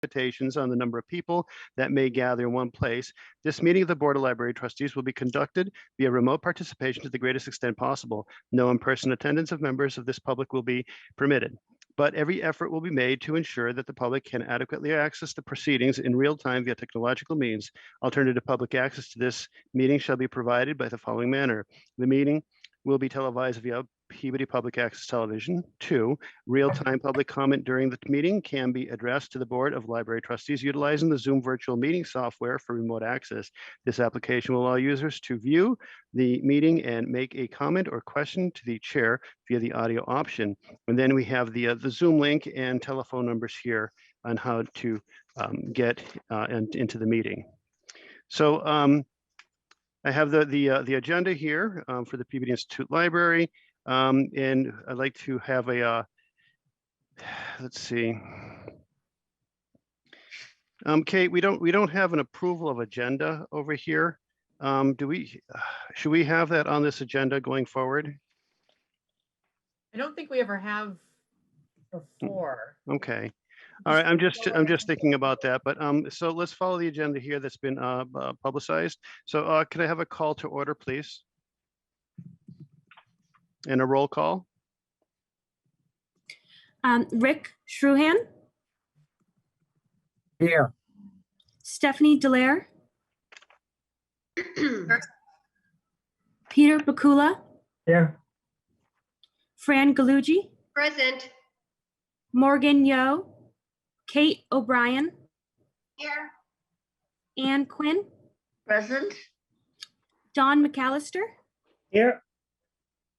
limitations on the number of people that may gather in one place. This meeting of the Board of Library Trustees will be conducted via remote participation to the greatest extent possible. No in-person attendance of members of this public will be permitted, but every effort will be made to ensure that the public can adequately access the proceedings in real time via technological means. Alternative public access to this meeting shall be provided by the following manner. The meeting will be televised via Peabody Public Access Television. 2, real-time public comment during the meeting can be addressed to the Board of Library Trustees utilizing the Zoom virtual meeting software for remote access. This application will allow users to view the meeting and make a comment or question to the chair via the audio option. And then we have the Zoom link and telephone numbers here on how to get into the meeting. So I have the agenda here for the Peabody Institute Library. And I'd like to have a, let's see. Kate, we don't have an approval of agenda over here. Should we have that on this agenda going forward? I don't think we ever have before. Okay. All right, I'm just thinking about that, but so let's follow the agenda here that's been publicized. So can I have a call to order, please? And a roll call. Rick Shruhan. Here. Stephanie Dallaire. Peter Bakula. Here. Fran Gallucci. Present. Morgan Yo. Kate O'Brien. Here. Ann Quinn. Present. Don McAllister. Here.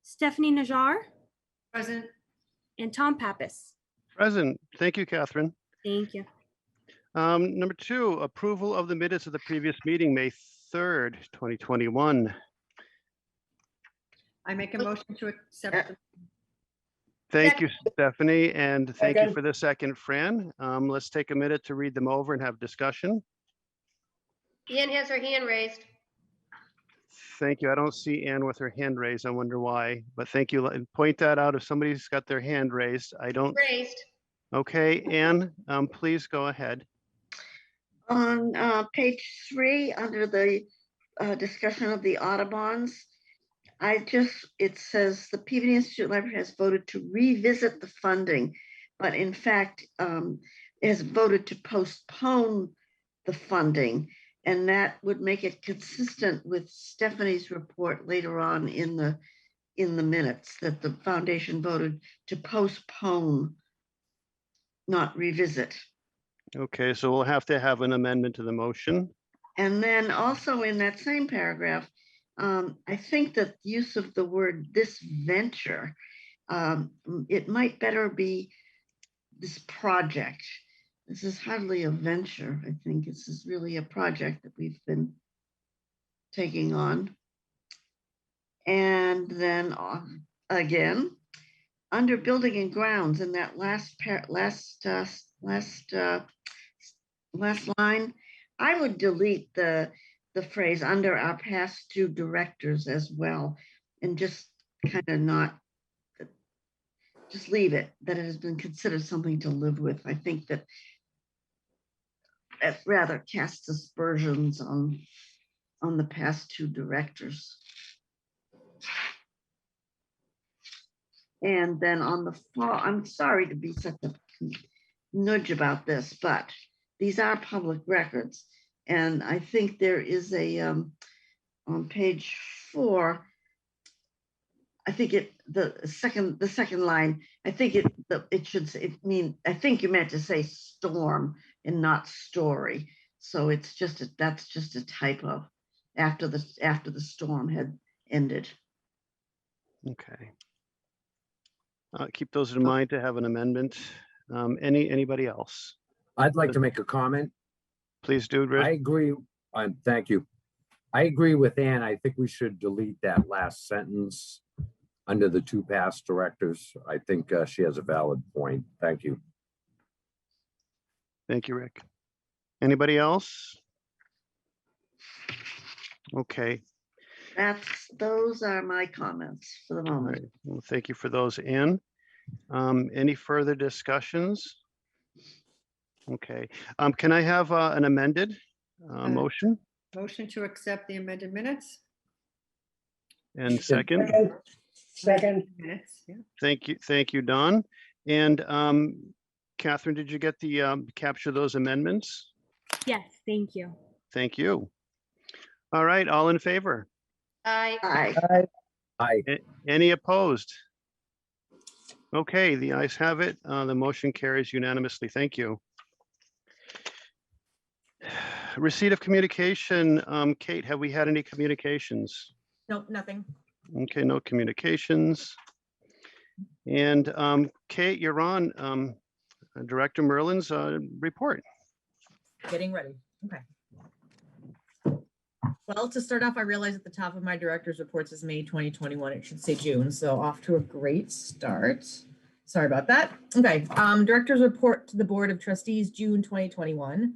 Stephanie Najjar. Present. And Tom Pappas. Present. Thank you, Catherine. Thank you. Number 2, approval of the minutes of the previous meeting, May 3rd, 2021. I make a motion to accept. Thank you, Stephanie, and thank you for the second, Fran. Let's take a minute to read them over and have discussion. Ian has her hand raised. Thank you. I don't see Ann with her hand raised. I wonder why, but thank you. Point that out if somebody's got their hand raised. I don't. Raised. Okay, Ann, please go ahead. On page 3, under the discussion of the Audubons, it says the Peabody Institute Library has voted to revisit the funding, but in fact has voted to postpone the funding. And that would make it consistent with Stephanie's report later on in the minutes that the foundation voted to postpone, not revisit. Okay, so we'll have to have an amendment to the motion. And then also in that same paragraph, I think that use of the word "this venture," it might better be "this project." This is hardly a venture. I think this is really a project that we've been taking on. And then again, under building and grounds, in that last line, I would delete the phrase "under our past 2 directors" as well, and just kind of not, just leave it, that it has been considered something to live with. I think that it rather casts aspersions on the past 2 directors. And then on the fall, I'm sorry to be such a nudge about this, but these are public records. And I think there is a, on page 4, I think the second line, I think I think you meant to say storm and not story. So it's that's just a typo after the storm had ended. Okay. Keep those in mind to have an amendment. Anybody else? I'd like to make a comment. Please do, Rich. I agree. Thank you. I agree with Ann. I think we should delete that last sentence under the 2 past directors. I think she has a valid point. Thank you. Thank you, Rick. Anybody else? Okay. Those are my comments for the All moment. right. Well, thank you for those, Ann. Any further discussions? Okay, can I have an amended motion Motion to accept the amended minutes? and second? Second, Minutes, yeah. Thank you, Don. And Catherine, did you get the capture those amendments? Yes, thank you. Thank you. All right, all in favor? Aye. Aye. Aye. Any opposed? Okay, the ayes have it. The motion carries unanimously. Thank you. Receipt of communication. Kate, have we had any communications? Nope, nothing. Okay, no communications. And Kate, you're on Director Merlin's report. Getting ready. Okay. Well, to start off, I realize at the top of my director's reports is May 2021. It should say June. So off to a great start. Sorry about that. Okay. Director's report to the Board of Trustees, June 2021.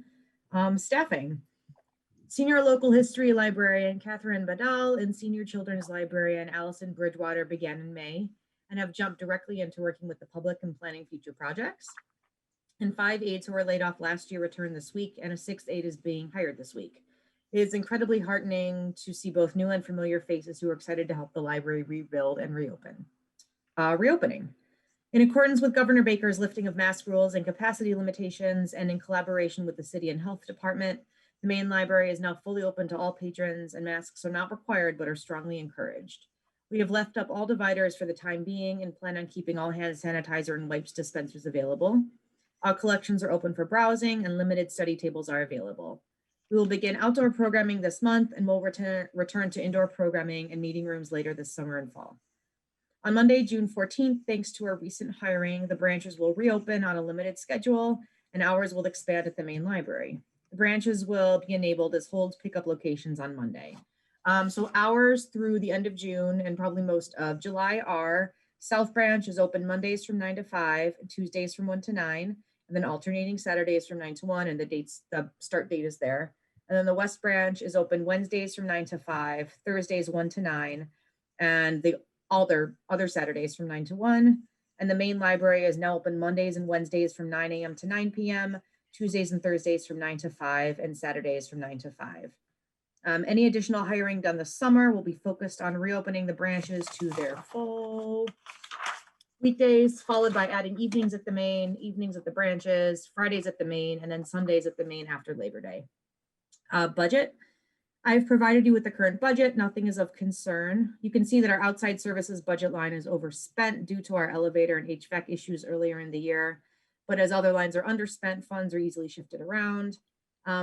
Staffing. Senior local history librarian Catherine Badal and senior children's librarian Allison Bridgewater began in May and have jumped directly into working with the public and planning future projects. And 5 aides who were laid off last year returned this week, and a 6th aide is being hired this week. It is incredibly heartening to see both new and familiar faces who are excited to help the library rebuild and reopen. Reopening. In accordance with Governor Baker's lifting of mask rules and capacity limitations, and in collaboration with the City and Health Department, the main library is now fully open to all patrons, and masks are not required but are strongly encouraged. We have left up all dividers for the time being and plan on keeping all hand sanitizer and wipes dispensers available. Our collections are open for browsing and limited study tables are available. We will begin outdoor programming this month and will return to indoor programming and meeting rooms later this summer and fall. On Monday, June 14th, thanks to our recent hiring, the branches will reopen on a limited schedule and hours will expand at the main library. The branches will be enabled as hold pickup locations on Monday. So hours through the end of June and probably most of July are: South Branch is open Mondays from 9 to 5, Tuesdays from 1 to 9, and then alternating Saturdays from 9 to 1, and the start date is there. And then the West Branch is open Wednesdays from 9 to 5, Thursdays 1 to 9, and all their other Saturdays from 9 to 1. And the main library is now open Mondays and Wednesdays from 9 a.m. to 9 p.m., Tuesdays and Thursdays from 9 to 5, and Saturdays from 9 to 5. Any additional hiring done this summer will be focused on reopening the branches to their full weekdays, followed by adding evenings at the main, evenings at the branches, Fridays at the main, and then Sundays at the main after Labor Day. Budget. I've provided you with the current budget. Nothing is of concern. You can see that our outside services budget line is overspent due to our elevator and HVAC issues earlier in the year. But as other lines are underspent, funds are easily shifted around.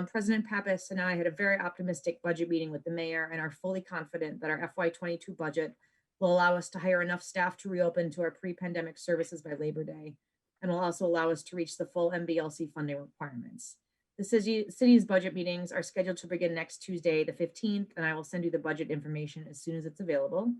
President Pappas and I had a very optimistic budget meeting with the mayor and are fully confident that our FY22 budget will allow us to hire enough staff to reopen to our pre-pandemic services by Labor Day, and will also allow us to reach the full MBLC funding requirements. The city's budget meetings are scheduled to begin next Tuesday, the 15th, and I will send you the budget information as soon as it's available.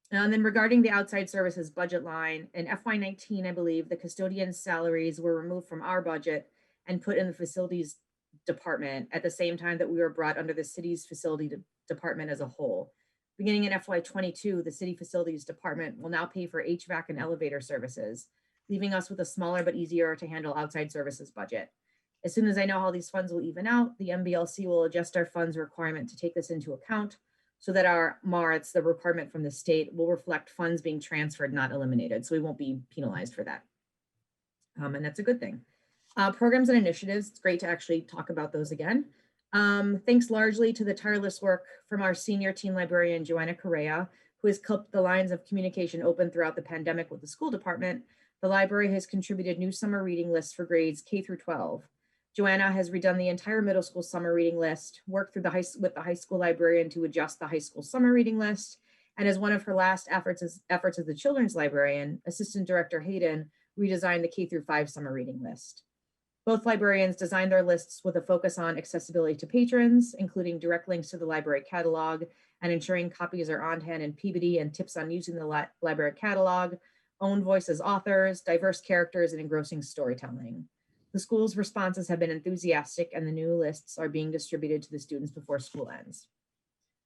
And then regarding the outside services budget line, in FY19, I believe the custodian salaries were removed from our budget and put in the facilities department at the same time that we were brought under the city's facility department as a whole. Beginning in FY22, the city facilities department will now pay for HVAC and elevator services, leaving us with a smaller but easier to handle outside services budget. As soon as I know how these funds will even out, the MBLC will adjust our funds requirement to take this into account so that our MARTs, the requirement from the state, will reflect funds being transferred, not eliminated. So we won't be penalized for that. And that's a good thing. Programs and initiatives, it's great to actually talk about those again. Thanks largely to the tireless work from our senior teen librarian, Joanna Correa, who has kept the lines of communication open throughout the pandemic with the school department. The library has contributed new summer reading lists for grades K through 12. Joanna has redone the entire middle school summer reading list, worked with the high school librarian to adjust the high school summer reading list, and as one of her last efforts as the children's librarian, Assistant Director Hayden redesigned the K through 5 summer reading list. Both librarians designed their lists with a focus on accessibility to patrons, including direct links to the library catalog and ensuring copies are on hand in Peabody, and tips on using the library catalog, own voice as authors, diverse characters, and engrossing storytelling. The school's responses have been enthusiastic, and the new lists are being distributed to the students before school ends.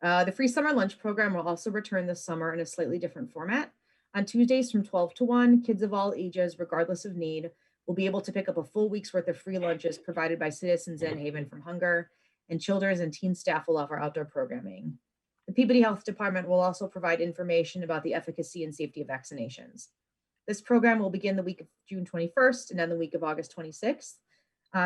The free summer lunch program will also return this summer in a slightly different format. On Tuesdays from 12 to 1, kids of all ages, regardless of need, will be able to pick up a full week's worth of free lunches provided by Citizens in Haven from Hunger, and children's and teen staff will offer outdoor programming. The Peabody Health Department will also provide information about the efficacy and safety of vaccinations. This program will begin the week of June 21st and then the week of August 26th.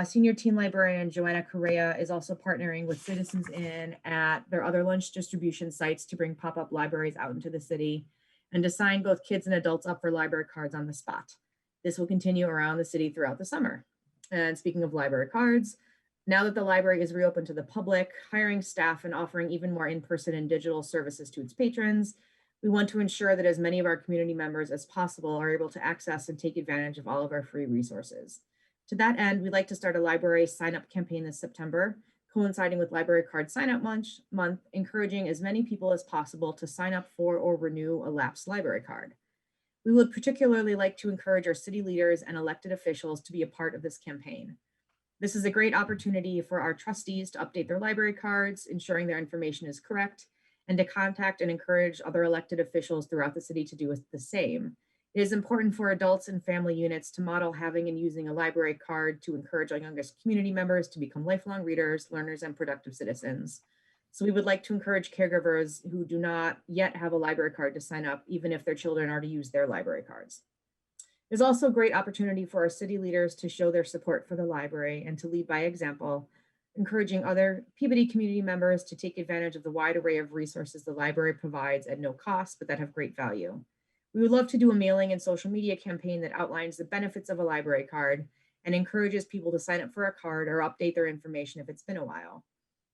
Senior teen librarian Joanna Correa is also partnering with Citizens In at their other lunch distribution sites to bring pop-up libraries out into the city and to sign both kids and adults up for library cards on the spot. This will continue around the city throughout the summer. And speaking of library cards, now that the library is reopened to the public, hiring staff and offering even more in-person and digital services to its patrons, we want to ensure that as many of our community members as possible are able to access and take advantage of all of our free resources. To that end, we'd like to start a library sign-up campaign this September, coinciding with Library Card Sign-Up Month, encouraging as many people as possible to sign up for or renew a lapsed library card. We would particularly like to encourage our city leaders and elected officials to be a part of this campaign. This is a great opportunity for our trustees to update their library cards, ensuring their information is correct, and to contact and encourage other elected officials throughout the city to do the same. It is important for adults and family units to model having and using a library card to encourage our youngest community members to become lifelong readers, learners, and productive citizens. So we would like to encourage caregivers who do not yet have a library card to sign up, even if their children are to use their library cards. There's also a great opportunity for our city leaders to show their support for the library and to lead by example, encouraging other Peabody community members to take advantage of the wide array of resources the library provides at no cost, but that have great value. We would love to do a mailing and social media campaign that outlines the benefits of a library card and encourages people to sign up for a card or update their information if it's been a while.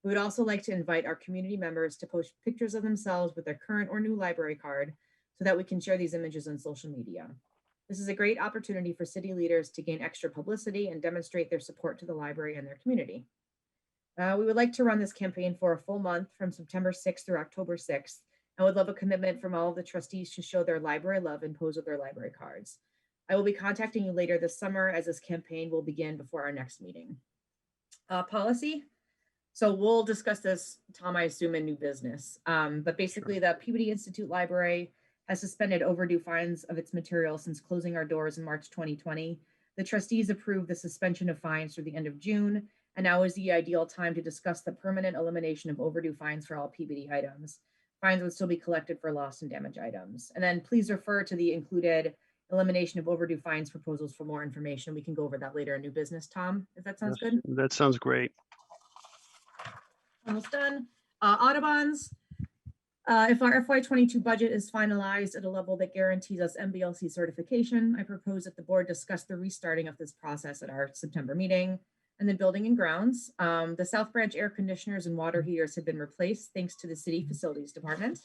We would also like to invite our community members to post pictures of themselves with their current or new library card so that we can share these images on social media. This is a great opportunity for city leaders to gain extra publicity and demonstrate their support to the library and their community. We would like to run this campaign for a full month from September 6th through October 6th. I would love a commitment from all of the trustees to show their library love and pose with their library cards. I will be contacting you later this summer as this campaign will begin before our next meeting. Policy. So we'll discuss this, Tom, I assume, in new business. But basically the Peabody Institute Library has suspended overdue fines of its material since closing our doors in March 2020. The trustees approved the suspension of fines through the end of June, and now is the ideal time to discuss the permanent elimination of overdue fines for all Peabody items. Fines would still be collected for lost and damaged items. And then please refer to the included elimination of overdue fines proposals for more information. We can go over that later in new business, Tom, if that sounds good. That sounds great. Almost done. Audubons. If our FY22 budget is finalized at a level that guarantees us MBLC certification, I propose that the board discuss the restarting of this process at our September meeting. And then building and grounds. The South Branch air conditioners and water heaters have been replaced thanks to the city facilities department.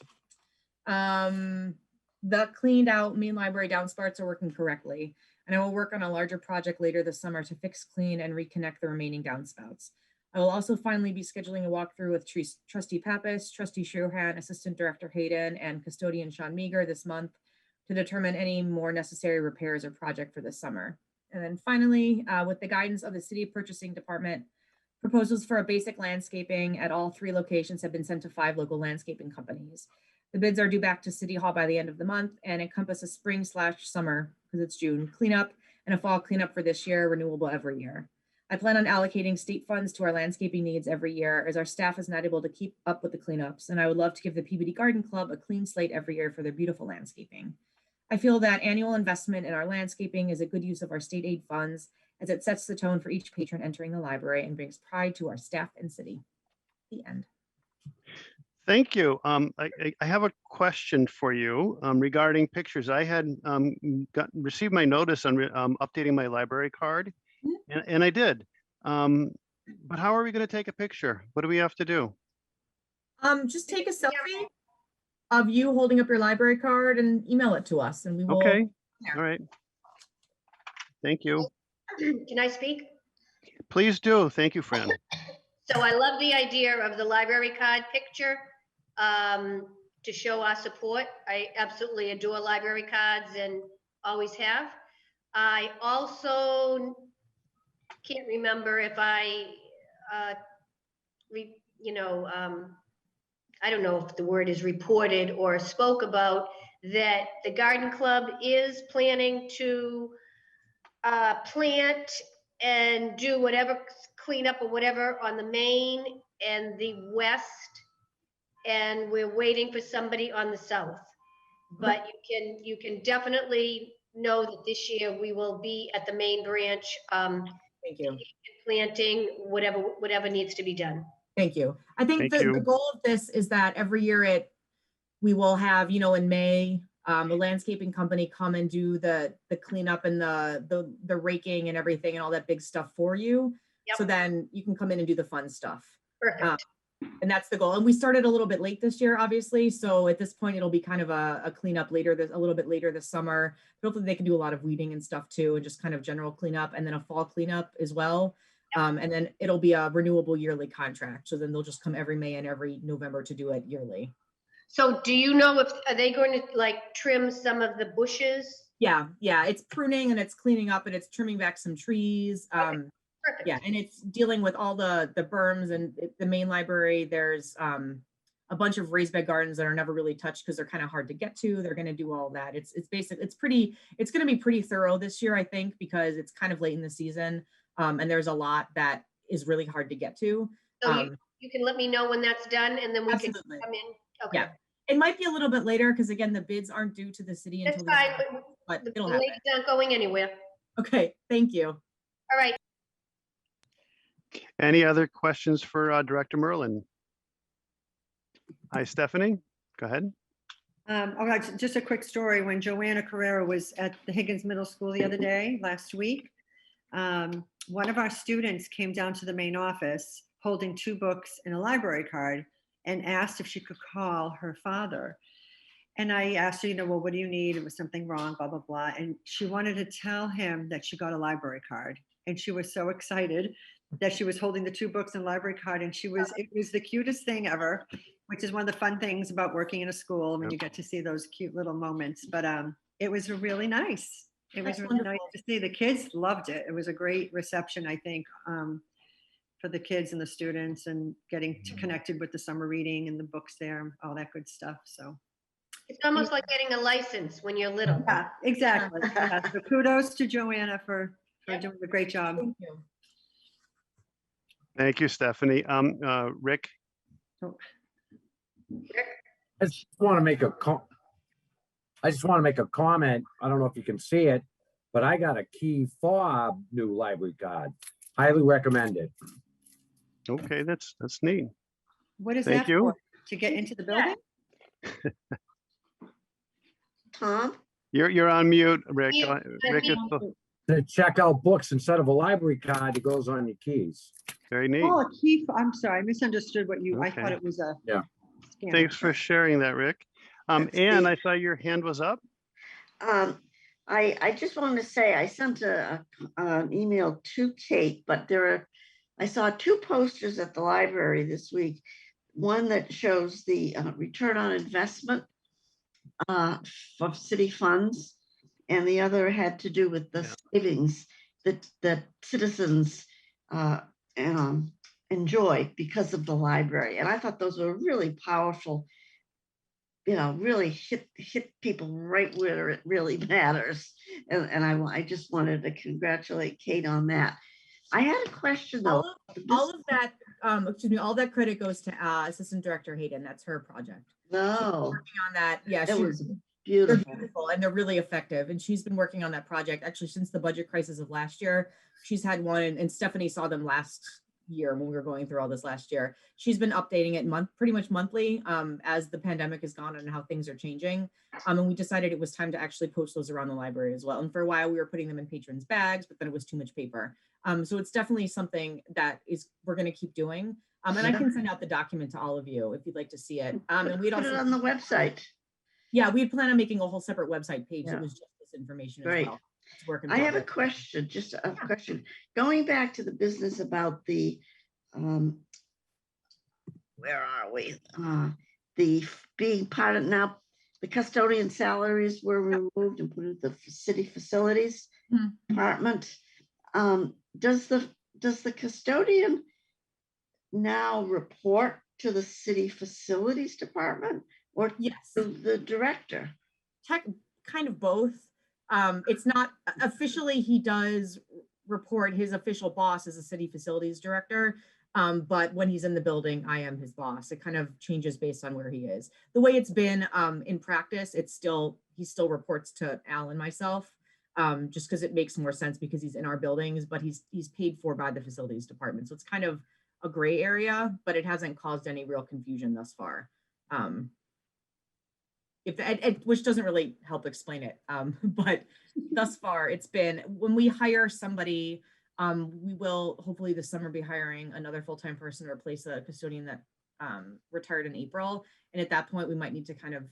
The cleaned out main library downspouts are working correctly. And I will work on a larger project later this summer to fix, clean, and reconnect the remaining downspouts. I will also finally be scheduling a walkthrough with Trustee Pappas, Trustee Shuhan, Assistant Director Hayden, and Custodian Sean Meager this month to determine any more necessary repairs or project for this summer. And then finally, with the guidance of the City Purchasing Department, proposals for a basic landscaping at all 3 locations have been sent to 5 local landscaping companies. The bids are due back to City Hall by the end of the month and encompass a spring/summer, because it's June, cleanup and a fall cleanup for this year, renewable every year. I plan on allocating state funds to our landscaping needs every year as our staff is not able to keep up with the cleanups, and I would love to give the Peabody Garden Club a clean slate every year for their beautiful landscaping. I feel that annual investment in our landscaping is a good use of our state aid funds as it sets the tone for each patron entering the library and brings pride to our staff and city. The end. Thank you. I have a question for you regarding pictures. I had received my notice on updating my library card, and I did. But how are we going to take a picture? What do we have to do? Just take a selfie of you holding up your library card and email it to us, and we will. Okay. All right. Thank you. Can I speak? Please do. Thank you, Fran. So I love the idea of the library card picture to show our support. I absolutely adore library cards and always have. I also can't remember if I, I don't know if the word is reported or spoke about that the garden club is planning to plant and do whatever cleanup or whatever on the main and the west. And we're waiting for somebody on the south. But you can definitely know that this year we will be at the main branch, Thank you. planting, whatever needs to be done. Thank you. I think Thank the you. goal of this is that every year we will have, in May, the landscaping company come and do the cleanup and the raking and everything and all that big stuff for you. Yep. So then you can come in and do the fun stuff. Perfect. And that's the goal. And we started a little bit late this year, obviously. So at this point, it'll be kind of a cleanup a little bit later this summer. But hopefully they can do a lot of weeding and stuff too, and just kind of general cleanup, and then a fall cleanup as well. And then it'll be a renewable yearly contract. So then they'll just come every May and every November to do it yearly. So do you know are they going to like trim some of the bushes? Yeah. It's pruning and it's cleaning up and it's trimming back some trees. Perfect. Yeah, and it's dealing with all the berms and the main library. There's a bunch of raised bed gardens that are never really touched because they're kind of hard to get to. They're going to do all that. It's going to be pretty thorough this year, I think, because it's kind of late in the season, and there's a lot that is really hard to get to. So you can let me know when that's done, and then we Absolutely. can come in. Okay. Yeah, it might be a little bit later because again, the bids aren't due to the city That's until fine, December, but the it'll happen. lady's not going anywhere. Okay, thank you. All right. Any other questions for Director Merlin? Hi, Stephanie. Go ahead. All right, just a quick story. When Joanna Carrera was at the Higgins Middle School the other day, last week, one of our students came down to the main office holding 2 books and a library card and asked if she could call her father. And I asked her, well, what do you need? It was something wrong, blah, blah, blah. And she wanted to tell him that she got a library card. And she was so excited that she was holding the 2 books and library card. And it was the cutest thing ever, which is one of the fun things about working in a school when you get to see those cute little moments. But it was really nice. It was really nice to see. The kids loved it. It was a great reception, I think, for the kids and the students, and getting connected with the summer reading and the books there, all that good stuff. So It's almost like getting a license when you're little. yeah, exactly. Yeah, so kudos to Joanna for doing a great job. Thank you. Thank you, Stephanie. Rick? I just want to make a comment. I don't know if you can see it, but I got a key fob new library card. Highly recommended. Okay, that's neat. What is Thank that you. for? To get into the building? Tom? You're on mute, Rick. Mute, Rick is unmute. To check out books instead of a library card, it goes on your keys. very neat. Oh, a key. I'm sorry, I misunderstood what you, I Okay. thought it was a. Yeah. scanner. Thanks for sharing that, Rick. That's Anne, neat. I saw your hand was up. I just wanted to say, I sent an email to Kate, but I saw 2 posters at the library this week. One that shows the return on investment of city funds, and the other had to do with the savings that citizens enjoy because of the library. And I thought those were really powerful, really hit people right where it really matters. And I just wanted to congratulate Kate on that. I had a question though. All of that, all that credit goes to Assistant Director Hayden. That's her project. No, Working on that. Yeah, that she was they're beautiful. beautiful and they're really effective. And she's been working on that project actually since the budget crisis of last year. She's had one, and Stephanie saw them last year when we were going through all this last year. She's been updating it pretty much monthly as the pandemic has gone on and how things are changing. And we decided it was time to actually post those around the library as well. And for a while we were putting them in patrons' bags, but then it was too much paper. So it's definitely something that we're going to keep doing. And I can send out the document to all of you if you'd like to see it. And we'd Put also it on the website. Yeah, we plan on making a whole separate website page Yeah. that was just this information as Great. well. It's work in I have a progress. question, just a question. Going back to the business about the, where are we? The being part of now, the custodian salaries were removed and put in the city facilities department. Does the custodian now report to the city facilities department or Yes, to the director? kind of both. It's not officially, he does report, his official boss is a city facilities director. But when he's in the building, I am his boss. It kind of changes based on where he is. The way it's been in practice, he still reports to Al and myself, just because it makes more sense because he's in our buildings, but he's paid for by the facilities department. So it's kind of a gray area, but it hasn't caused any real confusion thus far. Which doesn't really help explain it. But thus far it's been, when we hire somebody, we will hopefully this summer be hiring another full-time person to replace a custodian that retired in April. And at that point, we might need to kind of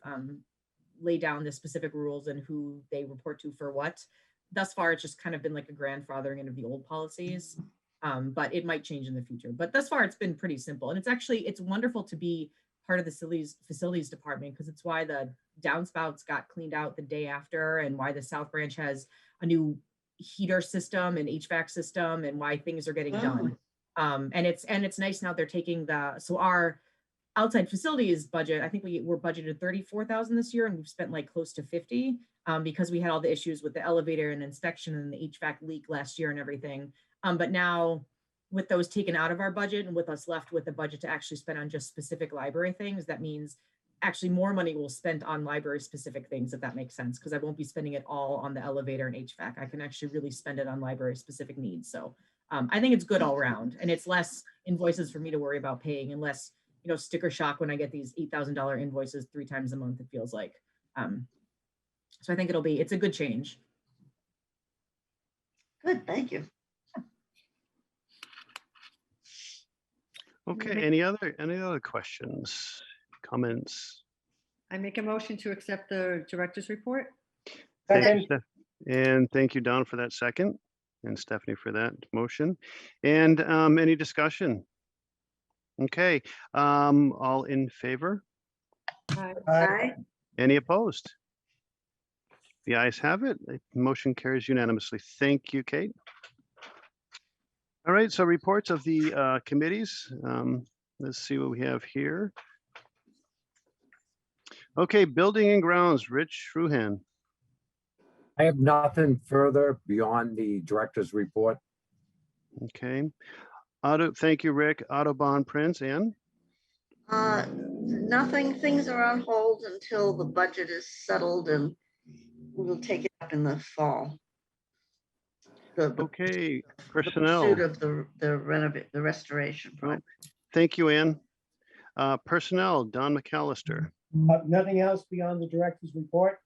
lay down the specific rules and who they report to for what. Thus far, it's just kind of been like a grandfathering in of the old policies, but it might change in the future. But thus far, it's been pretty simple. And it's wonderful to be part of the facilities department, because it's why the downspouts got cleaned out the day after, and why the South Branch has a new heater system and HVAC system, and why things are getting done. And it's nice now they're taking so our outside facilities budget, I think we're budgeted 34,000 this year, and we've spent like close to 50, because we had all the issues with the elevator and inspection and the HVAC leak last year and everything. But now with those taken out of our budget and with us left with the budget to actually spend on just specific library things, that means actually more money will spend on library specific things, if that makes sense, because I won't be spending it all on the elevator and HVAC. I can actually really spend it on library specific needs. So I think it's good all around, and it's less invoices for me to worry about paying, and less, sticker shock when I get these $8,000 invoices 3 times a month, it feels like. So I think it's a good change. Good, thank you. Okay, any other questions, comments? I make a motion to accept the director's report. Thank you, Steph. And thank you, Don, for that second, and Stephanie for that motion. And any discussion? Okay, all in favor? Aye. Any opposed? The ayes have it. The motion carries unanimously. Thank you, Kate. All right, so reports of the committees. Let's see what we have here. Okay, Building and Grounds, Rich Ruhan. I have nothing further beyond the director's report. Okay. Thank you, Rick. Audubon, Prince, and? Nothing, things are on hold until the budget is settled, and we'll take it up in the fall. Okay, The personnel. pursuit of the restoration project. Thank you, Ann. Personnel, Don McAllister. Nothing else beyond the director's report.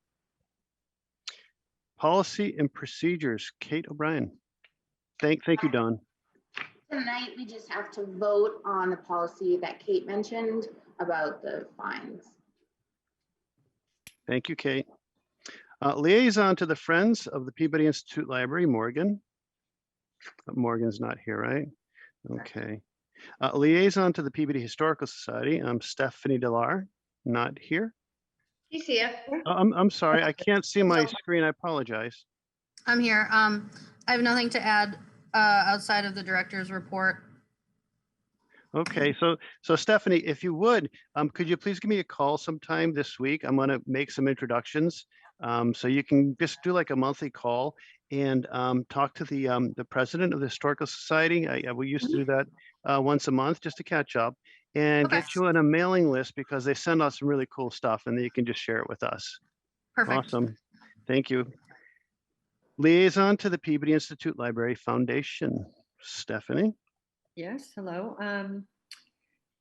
Policy and Procedures, Kate O'Brien. Thank you, Don. Tonight, we just have to vote on the policy that Kate mentioned about the fines. Thank you, Kate. Liaison to the Friends of the Peabody Institute Library, Morgan. Morgan's not here, right? Okay. Liaison to the Peabody Historical Society, Stephanie Delar, not here. He's here. I'm sorry, I can't see my screen. I apologize. I'm here. I have nothing to add outside of the director's report. Okay, so Stephanie, if you would, could you please give me a call sometime this week? I'm going to make some introductions, so you can just do like a monthly call and talk to the president of the Historical Society. We used to do that once a month just to catch up and get you on a mailing list, because they send us some really cool stuff, and then you can just share it with us. Perfect. Awesome. Thank you. Liaison to the Peabody Institute Library Foundation, Stephanie. Yes, hello.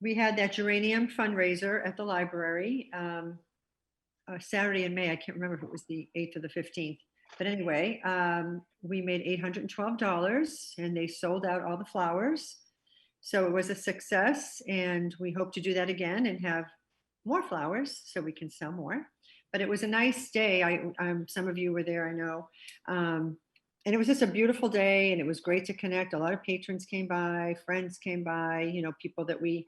We had that geranium fundraiser at the library Saturday in May. I can't remember if it was the 8th or the 15th. But anyway, we made $812, and they sold out all the flowers. So it was a success, and we hope to do that again and have more flowers so we can sell more. But it was a nice day. Some of you were there, I know. And it was just a beautiful day, and it was great to connect. A lot of patrons came by, friends came by, people that we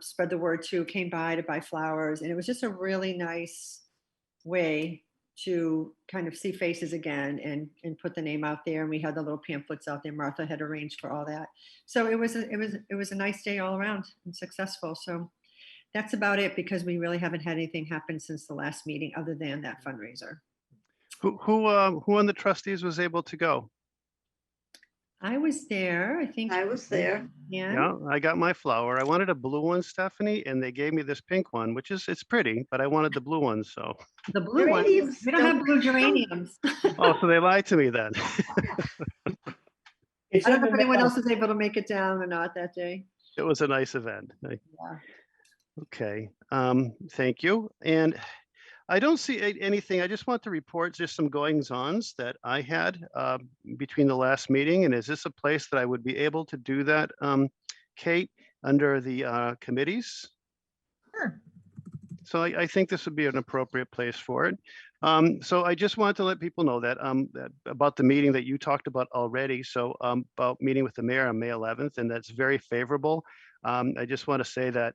spread the word to came by to buy flowers. And it was just a really nice way to kind of see faces again and put the name out there. And we had the little pamphlets out there. Martha had arranged for all that. So it was a nice day all around and successful. So that's about it, because we really haven't had anything happen since the last meeting other than that fundraiser. Who on the trustees was able to go? I was there, I think. I was there. Yeah. Yeah, I got my flower. I wanted a blue one, Stephanie, and they gave me this pink one, which it's pretty, but I wanted the blue one, so. The blue ones. Geraniums We don't have blue count. geraniums. Oh, so they lied to me then. It's I don't in know the if anyone mail. else was able to make it down or not that day. It was a nice event. Yeah. Okay, thank you. And I don't see anything. I just want to report just some goings-ons that I had between the last meeting. And is this a place that I would be able to do that, Kate, under the committees? Sure. So I think this would be an appropriate place for it. So I just wanted to let people know that, that about the meeting that you talked about already. So about meeting with the mayor on May 11th, and that's very favorable. I just want to say that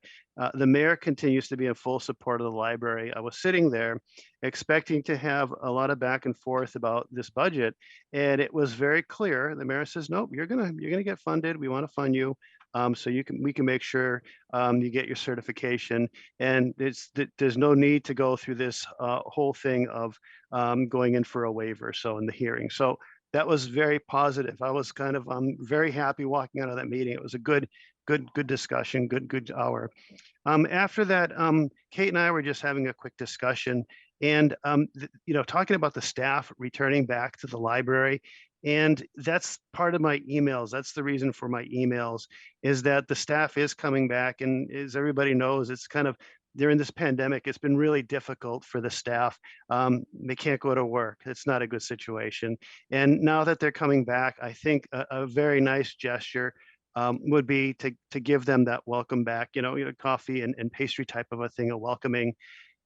the mayor continues to be in full support of the library. I was sitting there expecting to have a lot of back and forth about this budget, and it was very clear. The mayor says, "Nope, you're gonna get funded. We want to fund you, so we can make sure you get your certification." And there's no need to go through this whole thing of going in for a waiver. So in the hearing, so that was very positive. I was kind of very happy walking out of that meeting. It was a good discussion, good hour. After that, Kate and I were just having a quick discussion, and talking about the staff returning back to the library. And that's part of my emails. That's the reason for my emails, is that the staff is coming back. And as everybody knows, it's kind of during this pandemic, it's been really difficult for the staff. They can't go to work. It's not a good situation. And now that they're coming back, I think a very nice gesture would be to give them that welcome back, coffee and pastry type of a thing, a welcoming.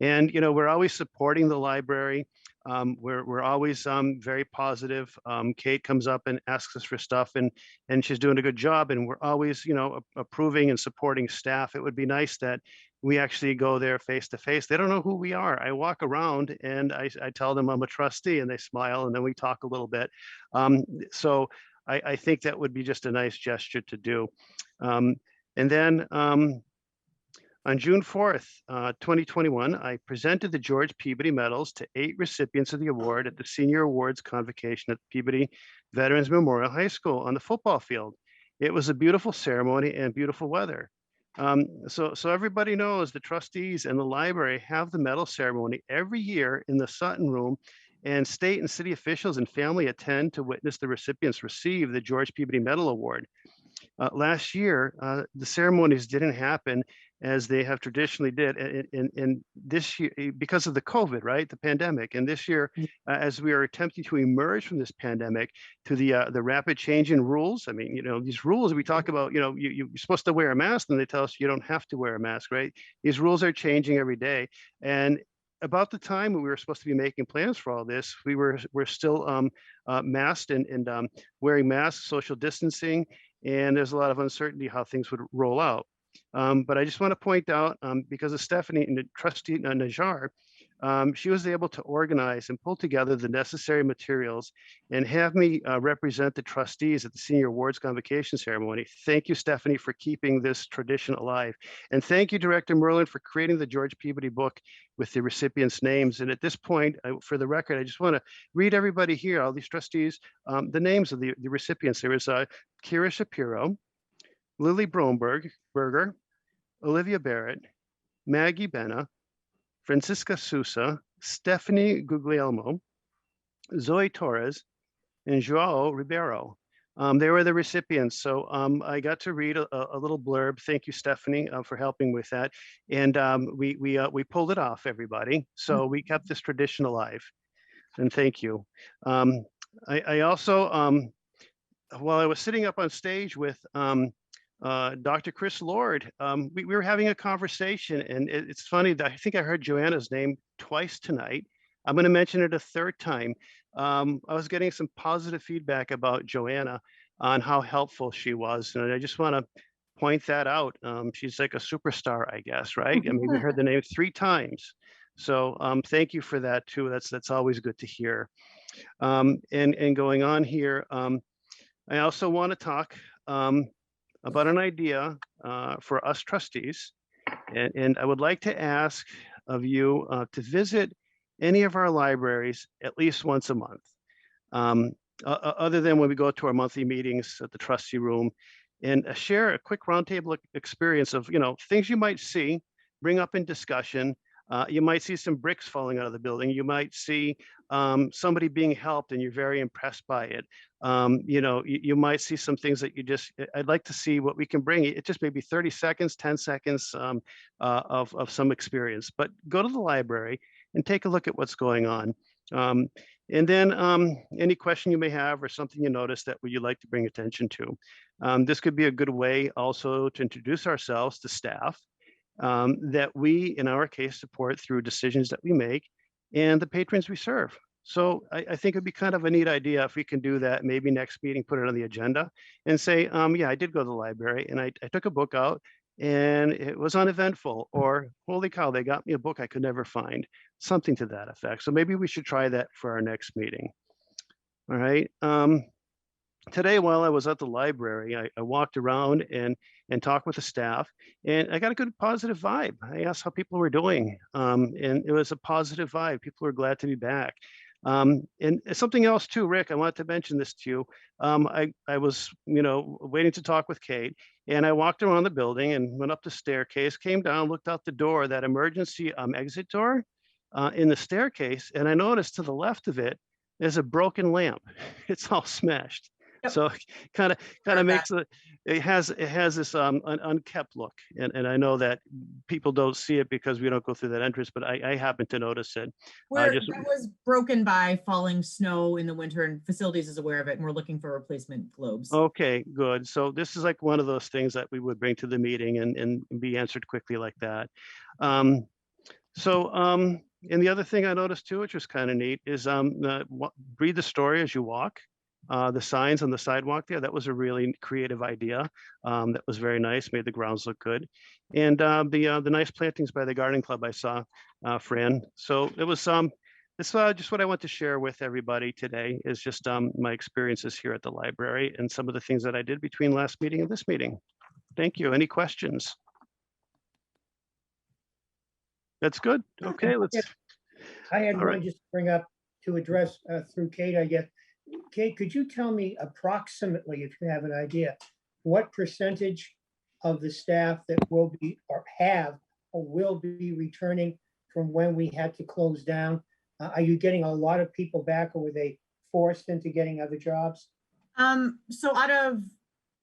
And, we're always supporting the library. We're always very positive. Kate comes up and asks us for stuff, and she's doing a good job. And we're always, approving and supporting staff. It would be nice that we actually go there face to face. They don't know who we are. I walk around and I tell them I'm a trustee, and they smile, and then we talk a little bit. So I think that would be just a nice gesture to do. And then on June 4th, 2021, I presented the George Peabody Medals to 8 recipients of the award at the Senior Awards Convocation at Peabody Veterans Memorial High School on the football field. It was a beautiful ceremony and beautiful weather. So everybody knows the trustees and the library have the medal ceremony every year in the Sutton Room, and state and city officials and family attend to witness the recipients receive the George Peabody Medal Award. Last year, the ceremonies didn't happen as they have traditionally did, and this year, because of the COVID, right, the pandemic. And this year, as we are attempting to emerge from this pandemic to the rapid change in rules. I mean, these rules we talk about, you're supposed to wear a mask, and they tell us you don't have to wear a mask, right? These rules are changing every day. And about the time when we were supposed to be making plans for all this, we're still masked and wearing masks, social distancing, and there's a lot of uncertainty how things would roll out. But I just want to point out, because of Stephanie and the trustee Najjar, she was able to organize and pull together the necessary materials and have me represent the trustees at the Senior Awards Convocation Ceremony. Thank you, Stephanie, for keeping this tradition alive. And thank you, Director Merlin, for creating the George Peabody book with the recipients' names. And at this point, for the record, I just want to read everybody here, all these trustees, the names of the recipients. There was Kira Shapiro, Lily Berger, Olivia Barrett, Maggie Benna, Francisca Sousa, Stephanie Guglielmo, Zoe Torres, and Joao Ribeiro. They were the recipients. So I got to read a little blurb. Thank you, Stephanie, for helping with that. And we pulled it off, everybody. So we kept this tradition alive. And thank you. I also, while I was sitting up on stage with Dr. Chris Lord, we were having a conversation, and it's funny that I think I heard Joanna's name twice tonight. I'm going to mention it a third time. I was getting some positive feedback about Joanna on how helpful she was, and I just want to point that out. She's like a superstar, I guess, right? I mean, we heard the name 3 times. So thank you for that too. That's always good to hear. And going on here, I also want to talk about an idea for us trustees. And I would like to ask of you to visit any of our libraries at least once a month. Other than when we go to our monthly meetings at the trustee room, and share a quick roundtable experience of, things you might see, bring up in discussion. You might see some bricks falling out of the building. You might see somebody being helped and you're very impressed by it. You might see some things that I'd like to see what we can bring. It just maybe 30 seconds, 10 seconds of some experience, but go to the library and take a look at what's going on. And then any question you may have or something you notice that you'd like to bring attention to. This could be a good way also to introduce ourselves to staff that we, in our case, support through decisions that we make and the patrons we serve. So I think it'd be kind of a neat idea if we can do that, maybe next meeting, put it on the agenda and say, yeah, I did go to the library and I took a book out and it was uneventful, or holy cow, they got me a book I could never find, something to that effect. So maybe we should try that for our next meeting. All right. Today, while I was at the library, I walked around and talked with the staff, and I got a good positive vibe. I asked how people were doing, and it was a positive vibe. People were glad to be back. And something else too, Rick, I wanted to mention this to you. I was, waiting to talk with Kate, and I walked around the building and went up the staircase, came down, looked out the door, that emergency exit door in the staircase, and I noticed to the left of it, there's a broken lamp. It's all smashed. Yep. So kind of Heard makes it has this an unkept look, and I know that people don't see it because we don't go through that entrance, but I happen to notice it. That was broken by falling snow in the winter, and facilities is aware of it, and we're looking for replacement globes. Okay, good. So this is like one of those things that we would bring to the meeting and be answered quickly like that. And the other thing I noticed too, which was kind of neat, is read the story as you walk. The signs on the sidewalk there, that was a really creative idea. That was very nice, made the grounds look good. And the nice plantings by the garden club I saw, Fran. So it was this just what I want to share with everybody today is just my experiences here at the library and some of the things that I did between last meeting and this meeting. Thank you. Any questions? That's good. Okay, let's. I had All one right. just to bring up to address through Kate, I guess. Kate, could you tell me approximately, if you have an idea, what percentage of the staff that will be or have or will be returning from when we had to close down? Are you getting a lot of people back, or were they forced into getting other jobs? So out of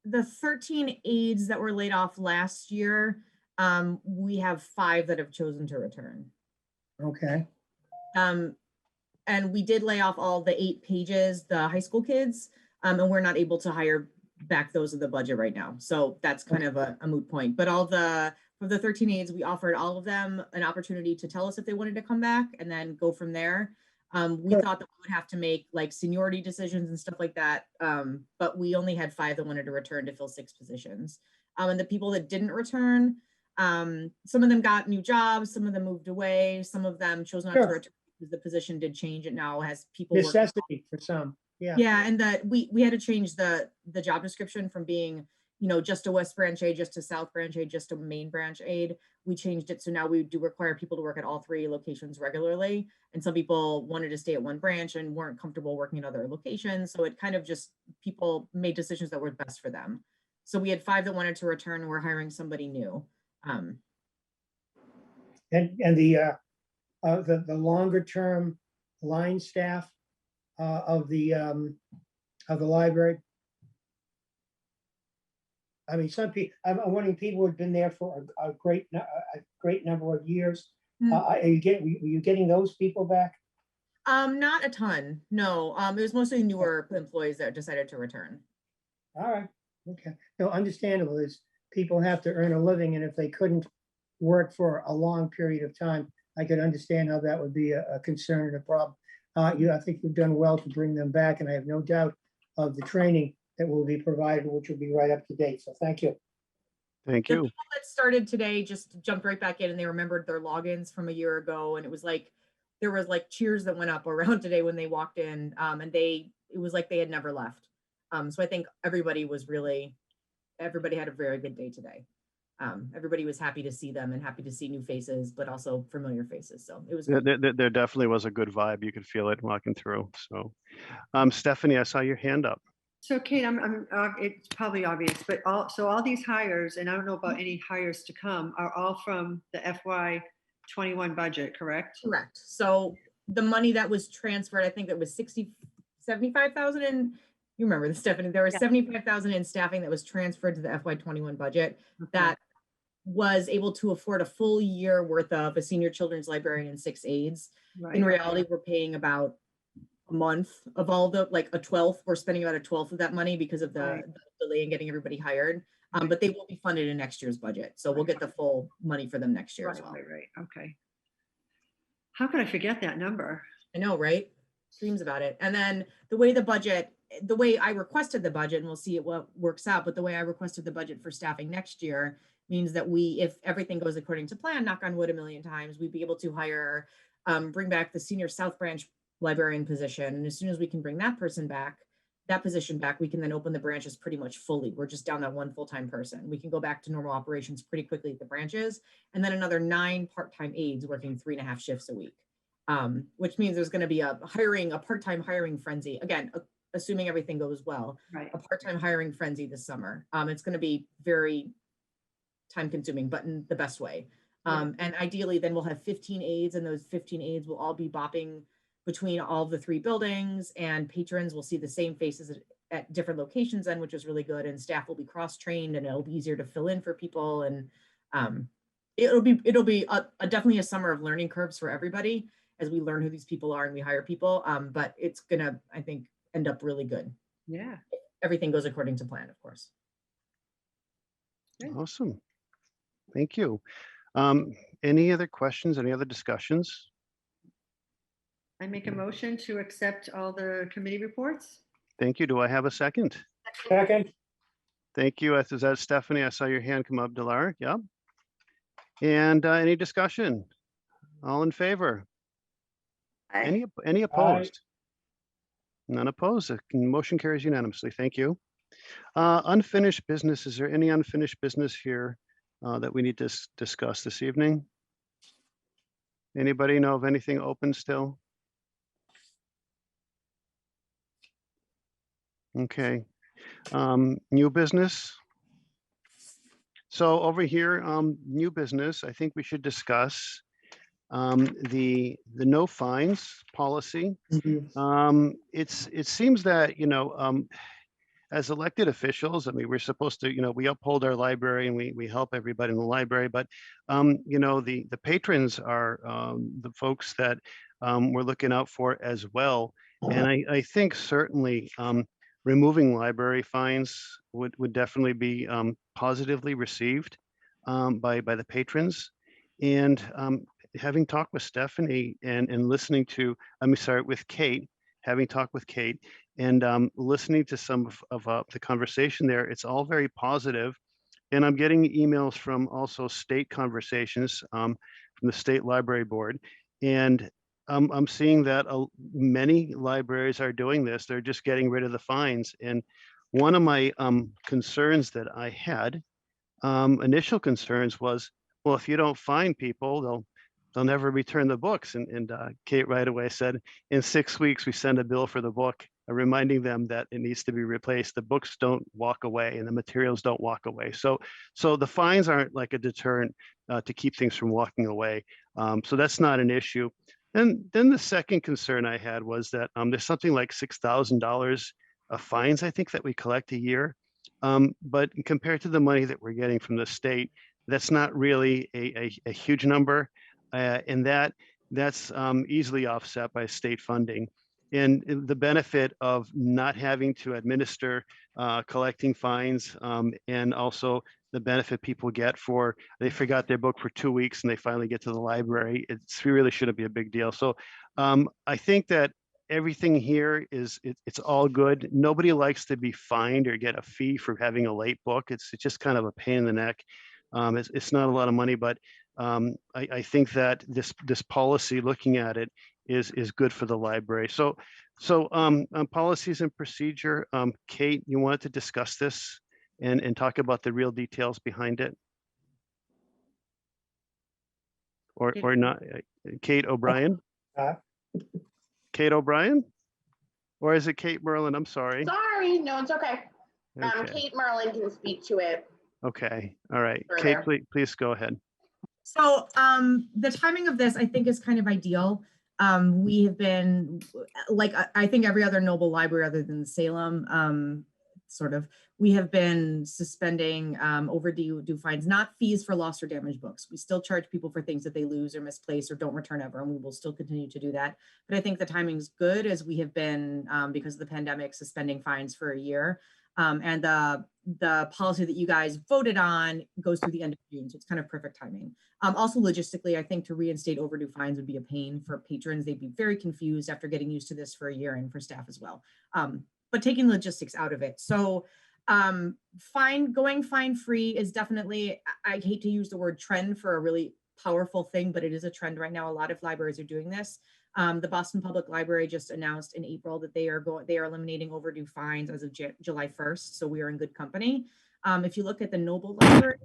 the 13 aides that were laid off last year, we have 5 that have chosen to return. Okay. And we did lay off all the 8 pages, the high school kids, and we're not able to hire back those in the budget right now. So that's kind of a moot point. But for the 13 aides, we offered all of them an opportunity to tell us if they wanted to come back and then go from there. We thought that we would have to make like seniority decisions and stuff like that. But we only had 5 that wanted to return to fill 6 positions. And the people that didn't return, some of them got new jobs, some of them moved away, some of them chose not to return because the position did change. It now has people necessity for some. Yeah, and that we had to change the job description from being, just a West Branch aide, just a South Branch aide, just a Main Branch aide. We changed it so now we do require people to work at all 3 locations regularly. And some people wanted to stay at one branch and weren't comfortable working at other locations. So it kind of just, people made decisions that were best for them. So we had 5 that wanted to return, and we're hiring somebody new. And the longer term line staff of the library. I mean, some people. I'm wondering, people who have been there for a great number of years. Were you getting those people back? Not a ton. No. It was mostly newer employees that decided to return. All right. Okay. No, understandable is people have to earn a living, and if they couldn't work for a long period of time, I could understand how that would be a concern and a problem. I think you've done well to bring them back, and I have no doubt of the training that will be provided, which will be right up to date. So thank you. Thank The you. people that started today just jumped right back in, and they remembered their logins from a year ago, and it was like there was like cheers that went up around today when they walked in, and it was like they had never left. So I think everybody had a very good day today. everybody was happy to see them and happy to see new faces, but also familiar faces. So it was There, good. there definitely was a good vibe. You could feel it walking through. So, Stephanie, I saw your hand up. So Kate, it's probably obvious, but all these hires, and I don't know about any hires to come, are all from the FY21 budget, correct? Correct. So the money that was transferred, I think it was 75,000 and you remember this, Stephanie, there was Yeah. 75,000 in staffing that was transferred to the FY21 budget Okay. that was able to afford a full year worth of a senior children's librarian and 6 aides. Right. In reality, we're paying about a month of all the, like a 12th, we're spending about a 12th of that money because of the, Right. the delay in getting everybody hired. Right. But they will be funded in next year's budget. So we'll get the full money for them next year as Right, well. right, okay. How could I forget that number? I know, right? Dreams about it. And then the way the way I requested the budget, and we'll see what works out, but the way I requested the budget for staffing next year means that if everything goes according to plan, knock on wood a million times, we'd be able to hire, bring back the senior South Branch librarian position. And as soon as we can bring that position back, we can then open the branches pretty much fully. We're just down that one full-time person. We can go back to normal operations pretty quickly at the branches. And then another 9 part-time aides working 3.5 shifts a week. Which means there's going to be a part-time hiring frenzy. Again, assuming everything goes well, Right. a part-time hiring frenzy this summer. It's going to be very time consuming, but in the best way. And ideally then we'll have 15 aides, and those 15 aides will all be bopping between all of the 3 buildings, and patrons will see the same faces at different locations then, which is really good. And staff will be cross-trained, and it'll be easier to fill in for people. And it'll be definitely a summer of learning curves for everybody as we learn who these people are and we hire people. But it's gonna, I think, end up really good. Yeah. Everything goes according to plan, of course. Great. Awesome. Thank you. Any other questions, any other discussions? I make a motion to accept all the committee reports. Thank you. Do I have a second? Second, Thank you. Is that Stephanie? I saw your hand come up, Delar. Yeah. And any discussion? All in favor? Any opposed? None opposed. The motion carries unanimously. Thank you. Unfinished business. Is there any unfinished business here that we need to discuss this evening? Anybody know of anything open still? Okay. New business. So over here, new business, I think we should discuss the no fines policy. It seems that, as elected officials, I mean, we're supposed to, we uphold our library and we help everybody in the library, but, the patrons are the folks that we're looking out for as well. And I think certainly removing library fines would definitely be positively received by the patrons. And having talked with Stephanie and listening to, with Kate, having talked with Kate and listening to some of the conversation there, it's all very positive. And I'm getting emails from also state conversations from the State Library Board. And I'm seeing that many libraries are doing this. They're just getting rid of the fines. And one of my concerns that I had, initial concerns was, well, if you don't fine people, they'll never return the books. And Kate right away said, in 6 weeks, we send a bill for the book, reminding them that it needs to be replaced. The books don't walk away and the materials don't walk away. So the fines aren't like a deterrent to keep things from walking away. So that's not an issue. And then the second concern I had was that there's something like $6,000 of fines, I think, that we collect a year. But compared to the money that we're getting from the state, that's not really a huge number. And that's easily offset by state funding. And the benefit of not having to administer collecting fines, and also the benefit people get for, they forgot their book for 2 weeks and they finally get to the library, it really shouldn't be a big deal. So I think that everything here it's all good. Nobody likes to be fined or get a fee for having a late book. It's just kind of a pain in the neck. It's not a lot of money, but I think that this policy, looking at it, is good for the library. So policies and procedure, Kate, you wanted to discuss this and talk about the real details behind it? or not, Kate O'Brien? Uh, Kate O'Brien? Or is it Kate Merlin? I'm sorry. Sorry, no, it's okay. Okay, Kate Merlin can speak to it okay, all right. further. Kate, please go ahead. So the timing of this, I think, is kind of ideal. We have been, like, I think every other Noble library other than Salem, sort of, we have been suspending overdue fines, not fees for lost or damaged books. We still charge people for things that they lose or misplace or don't return ever, and we will still continue to do that. But I think the timing's good, as we have been, because of the pandemic, suspending fines for a year. And the policy that you guys voted on goes through the end of June, so it's kind of perfect timing. Also logistically, I think to reinstate overdue fines would be a pain for patrons. They'd be very confused after getting used to this for a year, and for staff as well. But taking logistics out of it. So going fine free is definitely, I hate to use the word trend for a really powerful thing, but it is a trend right now. A lot of libraries are doing this. The Boston Public Library just announced in April that they are eliminating overdue fines as of July 1st. So we are in good company. If you look at the Noble Library,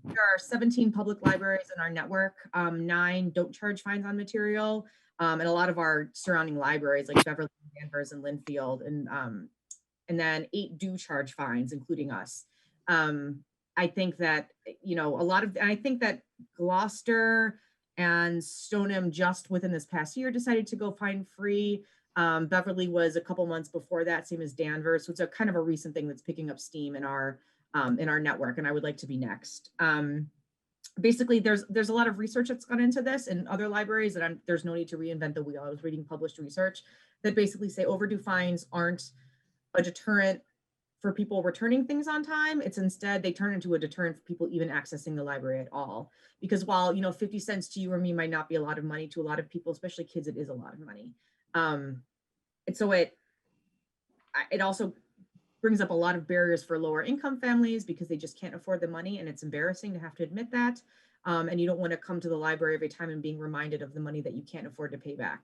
there are 17 public libraries in our network. 9 don't charge fines on material. And a lot of our surrounding libraries like Beverly, Danvers, and Linfield, and then 8 do charge fines, including us. I think that, I think that Gloucester and Stoneham just within this past year decided to go fine free. Beverly was a couple months before that, same as Danvers. So it's a kind of a recent thing that's picking up steam in our network, and I would like to be next. Basically, there's a lot of research that's gone into this in other libraries, and there's no need to reinvent the wheel. I was reading published research that basically say overdue fines aren't a deterrent for people returning things on time. It's instead, they turn into a deterrent for people even accessing the library at all. Because while 50 cents to you or me might not be a lot of money, to a lot of people, especially kids, it is a lot of money. And so it also brings up a lot of barriers for lower income families because they just can't afford the money, and it's embarrassing to have to admit that. And you don't want to come to the library every time and being reminded of the money that you can't afford to pay back.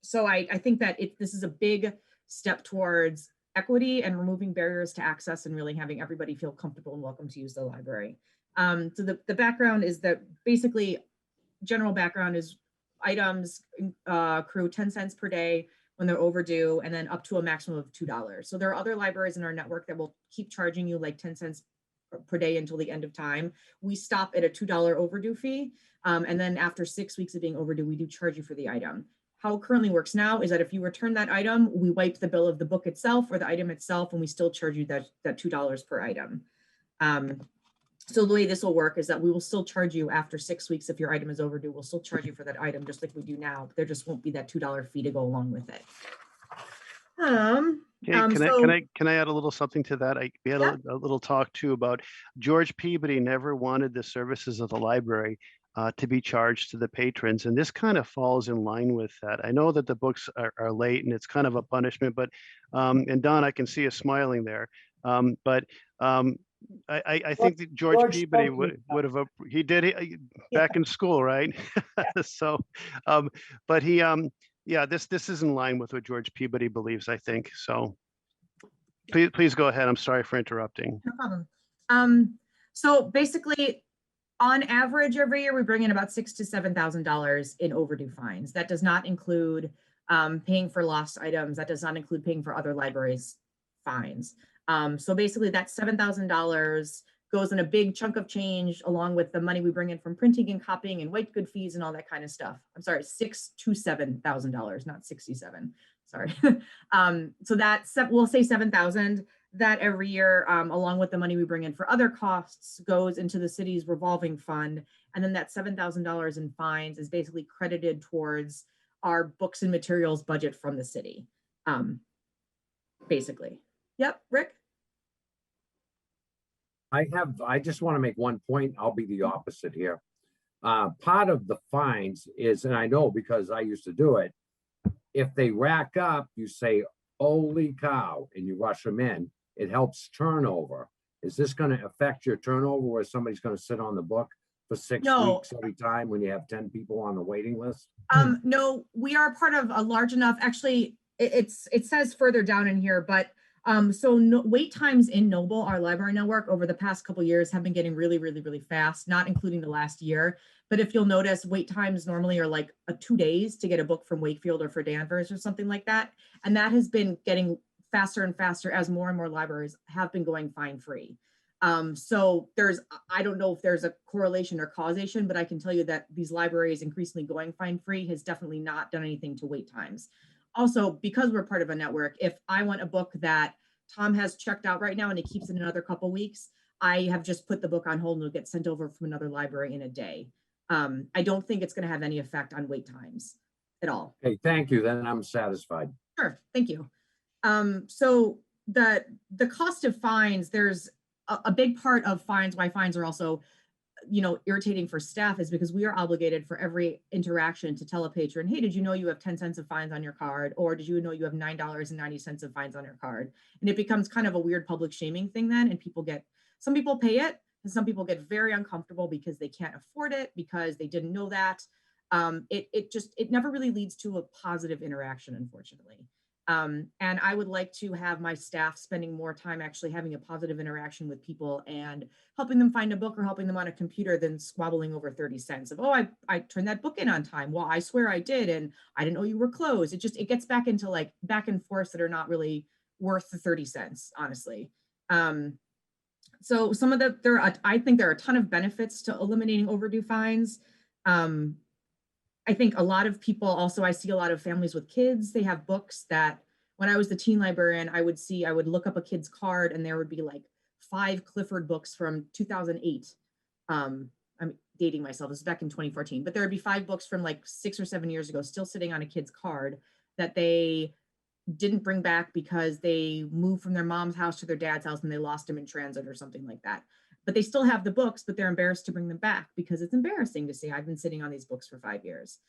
So I think that this is a big step towards equity and removing barriers to access and really having everybody feel comfortable and welcome to use the library. So the background is that basically, general background is items accrue 10 cents per day when they're overdue, and then up to a maximum of $2. So there are other libraries in our network that will keep charging you like 10 cents per day until the end of time. We stop at a $2 overdue fee. And then after 6 weeks of being overdue, we do charge you for the item. How it currently works now is that if you return that item, we wipe the bill of the book itself or the item itself, and we still charge you that $2 per item. So the way this will work is that we will still charge you after 6 weeks. If your item is overdue, we'll still charge you for that item just like we do now. There just won't be that $2 fee to go along with it. Can I add a little something to that? We had a little talk too about George Peabody never wanted the services of the library to be charged to the patrons, and this kind of falls in line with that. I know that the books are late and it's kind of a punishment, but and Don, I can see you smiling there. I think that George Peabody would have, he did it back in school, right? So, but he, this is in line with what George Peabody believes, I think. So please go ahead. I'm sorry for interrupting. No problem. So basically, on average, every year we bring in about $6,000 to $7,000 in overdue fines. That does not include paying for lost items. That does not include paying for other libraries' fines. So basically that $7,000 goes in a big chunk of change along with the money we bring in from printing and copying and white good fees and all that kind of stuff. I'm sorry, $6,000 to $7,000, not 67. Sorry. So we'll say 7,000. That every year, along with the money we bring in for other costs, goes into the city's revolving fund. And then that $7,000 in fines is basically credited towards our books and materials budget from the city, basically. Yep, Rick? I just want to make one point. I'll be the opposite here. Part of the fines is, and I know because I used to do it, if they rack up, you say, holy cow, and you rush them in, it helps turnover. Is this going to affect your turnover where somebody's going to sit on the book for 6 weeks every time when you have 10 people on the waiting list? No, we are part of a large enough, actually, it says further down in here, but So wait times in Noble, our library network, over the past couple years have been getting really, really, really fast, not including the last year. But if you'll notice, wait times normally are like 2 days to get a book from Wakefield or for Danvers or something like that. And that has been getting faster and faster as more and more libraries have been going fine free. So I don't know if there's a correlation or causation, but I can tell you that these libraries increasingly going fine free has definitely not done anything to wait times. Also, because we're part of a network, if I want a book that Tom has checked out right now and he keeps it another couple weeks, I have just put the book on hold and it'll get sent over from another library in a day. I don't think it's going to have any effect on wait times at all. Okay, thank you. Then I'm satisfied. Sure, thank you. So the cost of fines, there's a big part of fines, why fines are also, irritating for staff, is because we are obligated for every interaction to tell a patron, hey, did you know you have 10 cents of fines on your card? Or did you know you have $9.90 of fines on your card? And it becomes kind of a weird public shaming thing then, and some people pay it, and some people get very uncomfortable because they can't afford it, because they didn't know that. It never really leads to a positive interaction, unfortunately. And I would like to have my staff spending more time actually having a positive interaction with people and helping them find a book or helping them on a computer than squabbling over 30 cents of, oh, I turned that book in on time. Well, I swear I did. And I didn't know you were closed. It gets back into like back and forth that are not really worth the 30 cents, honestly. So I think there are a ton of benefits to eliminating overdue fines. I think a lot of people also, I see a lot of families with kids, they have books that when I was the teen librarian, I would look up a kid's card and there would be like 5 Clifford books from 2008. I'm dating myself, this is back in 2014, but there would be 5 books from like 6 or 7 years ago still sitting on a kid's card that they didn't bring back because they moved from their mom's house to their dad's house and they lost them in transit or something like that. But they still have the books, but they're embarrassed to bring them back because it's embarrassing to say, I've been sitting on these books for 5 years.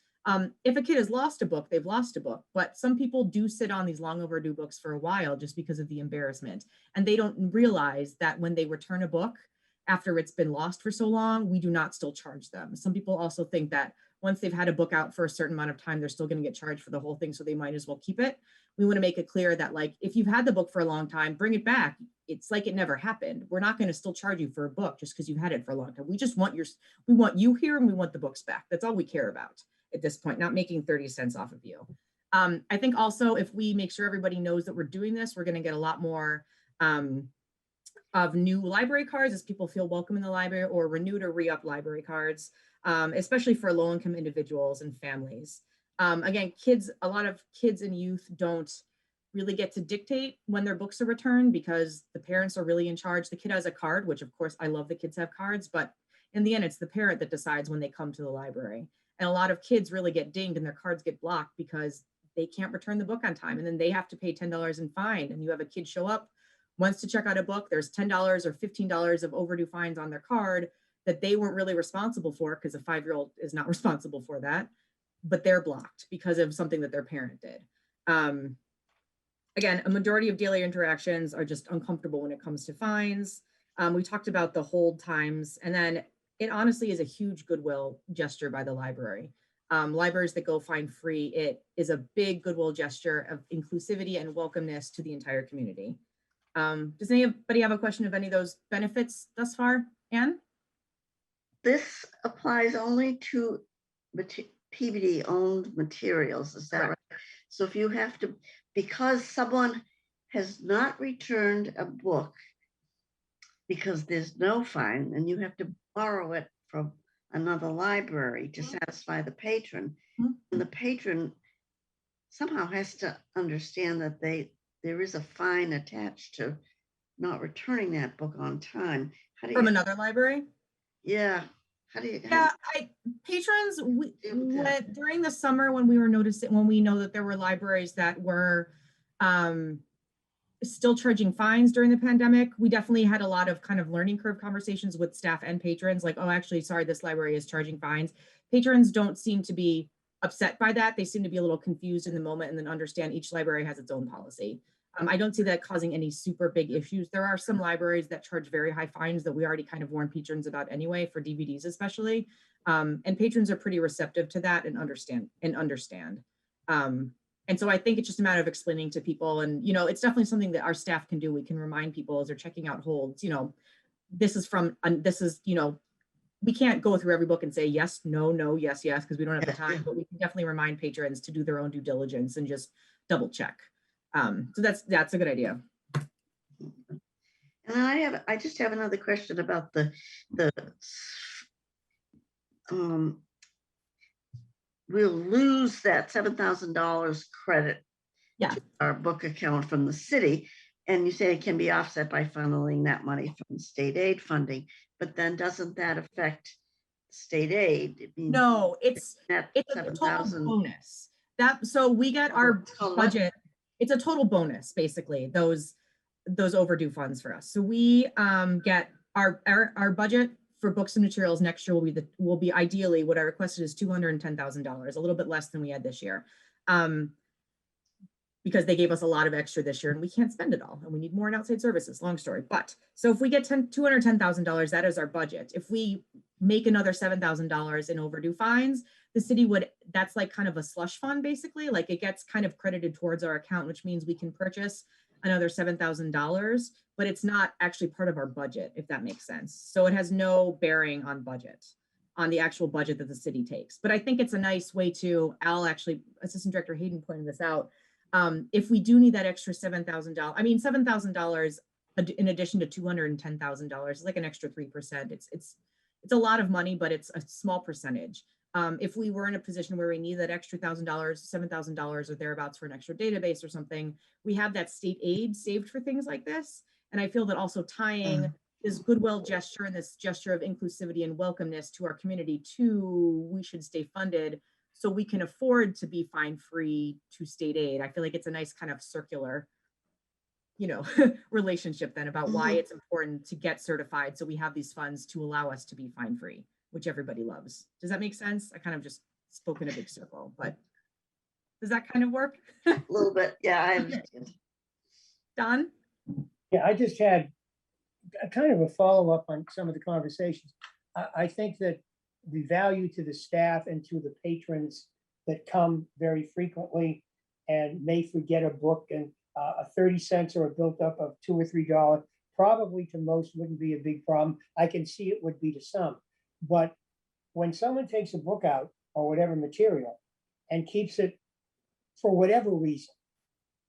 If a kid has lost a book, they've lost a book, but some people do sit on these long overdue books for a while just because of the embarrassment. And they don't realize that when they return a book after it's been lost for so long, we do not still charge them. Some people also think that once they've had a book out for a certain amount of time, they're still going to get charged for the whole thing, so they might as well keep it. We want to make it clear that, like, if you've had the book for a long time, bring it back. It's like it never happened. We're not going to still charge you for a book just because you've had it for a long time. We just want we want you here and we want the books back. That's all we care about at this point, not making 30 cents off of you. I think also if we make sure everybody knows that we're doing this, we're going to get a lot more of new library cards as people feel welcome in the library, or renewed or re-up library cards, especially for low-income individuals and families. Again, a lot of kids and youth don't really get to dictate when their books are returned because the parents are really in charge. The kid has a card, which of course I love the kids have cards, but in the end, it's the parent that decides when they come to the library. And a lot of kids really get dinged and their cards get blocked because they can't return the book on time. And then they have to pay $10 in fine. And you have a kid show up, wants to check out a book, there's $10 or $15 of overdue fines on their card that they weren't really responsible for, because a 5-year-old is not responsible for that, but they're blocked because of something that their parent did. Again, a majority of daily interactions are just uncomfortable when it comes to fines. We talked about the hold times, and then it honestly is a huge goodwill gesture by the library. Libraries that go fine free, it is a big goodwill gesture of inclusivity and welcomeness to the entire community. Does anybody have a question of any of those benefits thus far? Anne? This applies only to Peabody owned materials, is that Correct. right? So if you have to, because someone has not returned a book because there's no fine and you have to borrow it from another library to satisfy the patron, and the patron somehow has to understand that there is a fine attached to not returning that book on time. How do you, From another library? yeah. How do you? Yeah, patrons, during the summer when we know that there were libraries that were still charging fines during the pandemic, we definitely had a lot of kind of learning curve conversations with staff and patrons, like, oh, actually, sorry, this library is charging fines. Patrons don't seem to be upset by that. They seem to be a little confused in the moment and then understand each library has its own policy. I don't see that causing any super big issues. There are some libraries that charge very high fines that we already kind of warn patrons about anyway, for DVDs especially. And patrons are pretty receptive to that and understand. And so I think it's just a matter of explaining to people, and, you know, it's definitely something that our staff can do. We can remind people as they're checking out holds, you know, this is from, this is, you know, we can't go through every book and say yes, no, no, yes, yes, because we don't have the time, but we can definitely remind patrons to do their own due diligence and just double check. So that's a good idea. And I just have another question about the we'll lose that $7,000 credit to our book account from the city. And you say it can be offset by funneling that money from state aid funding, but then doesn't that affect state aid? No, it's a total bonus. So we get our budget. It's a total bonus, basically, those overdue funds for us. So we get our budget for books and materials next year will be ideally, what I requested is $210,000, a little bit less than we had this year. Because they gave us a lot of extra this year and we can't spend it all and we need more in outside services, long story. But so if we get $210,000, that is our budget. If we make another $7,000 in overdue fines, the city that's like kind of a slush fund, basically. Like it gets kind of credited towards our account, which means we can purchase another $7,000, but it's not actually part of our budget, if that makes sense. So it has no bearing on the actual budget that the city takes. But I think it's a nice way to, Assistant Director Hayden pointed this out, if we do need that extra $7,000, I mean, $7,000 in addition to $210,000 is like an extra 3%. It's a lot of money, but it's a small percentage. If we were in a position where we need that extra $1,000, $7,000 or thereabouts for an extra database or something, we have that state aid saved for things like this. And I feel that also tying this goodwill gesture and this gesture of inclusivity and welcomeness to our community to, we should stay funded so we can afford to be fine-free to state aid. I feel like it's a nice kind of circular, you know, relationship then about why it's important to get certified so we have these funds to allow us to be fine-free, which everybody loves. Does that make sense? I kind of just spoke in a big circle, but does that kind of work? A little bit, yeah, I understand. Don? Yeah, I just had a kind of a follow-up on some of the conversations. I think that the value to the staff and to the patrons that come very frequently and may forget a book and a 30 cents or a built up of $2 or $3, probably to most wouldn't be a big problem. I can see it would be to some. But when someone takes a book out or whatever material and keeps it for whatever reason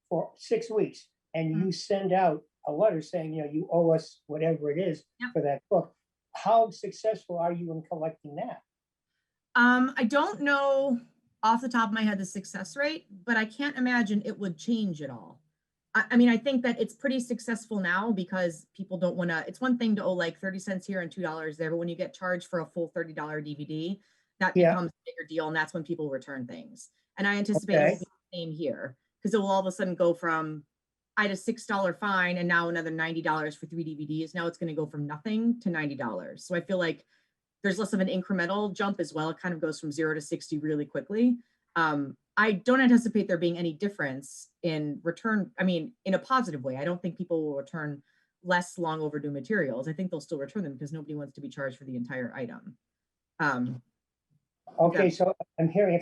for 6 weeks, and you send out a letter saying, you know, you owe us whatever it is for that book, how successful are you in collecting that? I don't know off the top of my head the success rate, but I can't imagine it would change at all. I mean, I think that it's pretty successful now because people don't want to, it's one thing to owe like 30 cents here and $2 there, but when you get charged for a full $30 DVD, that becomes a bigger deal. And that's when people return things. And I anticipate it will be the same here because it will all of a sudden go from, I had a $6 fine and now another $90 for 3 DVDs. Now it's going to go from nothing to $90. So I feel like there's less of an incremental jump as well. It kind of goes from 0 to 60 really quickly. I don't anticipate there being any difference in return. I mean, in a positive way. I don't think people will return less long overdue materials. I think they'll still return them because nobody wants to be charged for the entire item. Okay, so if I'm hearing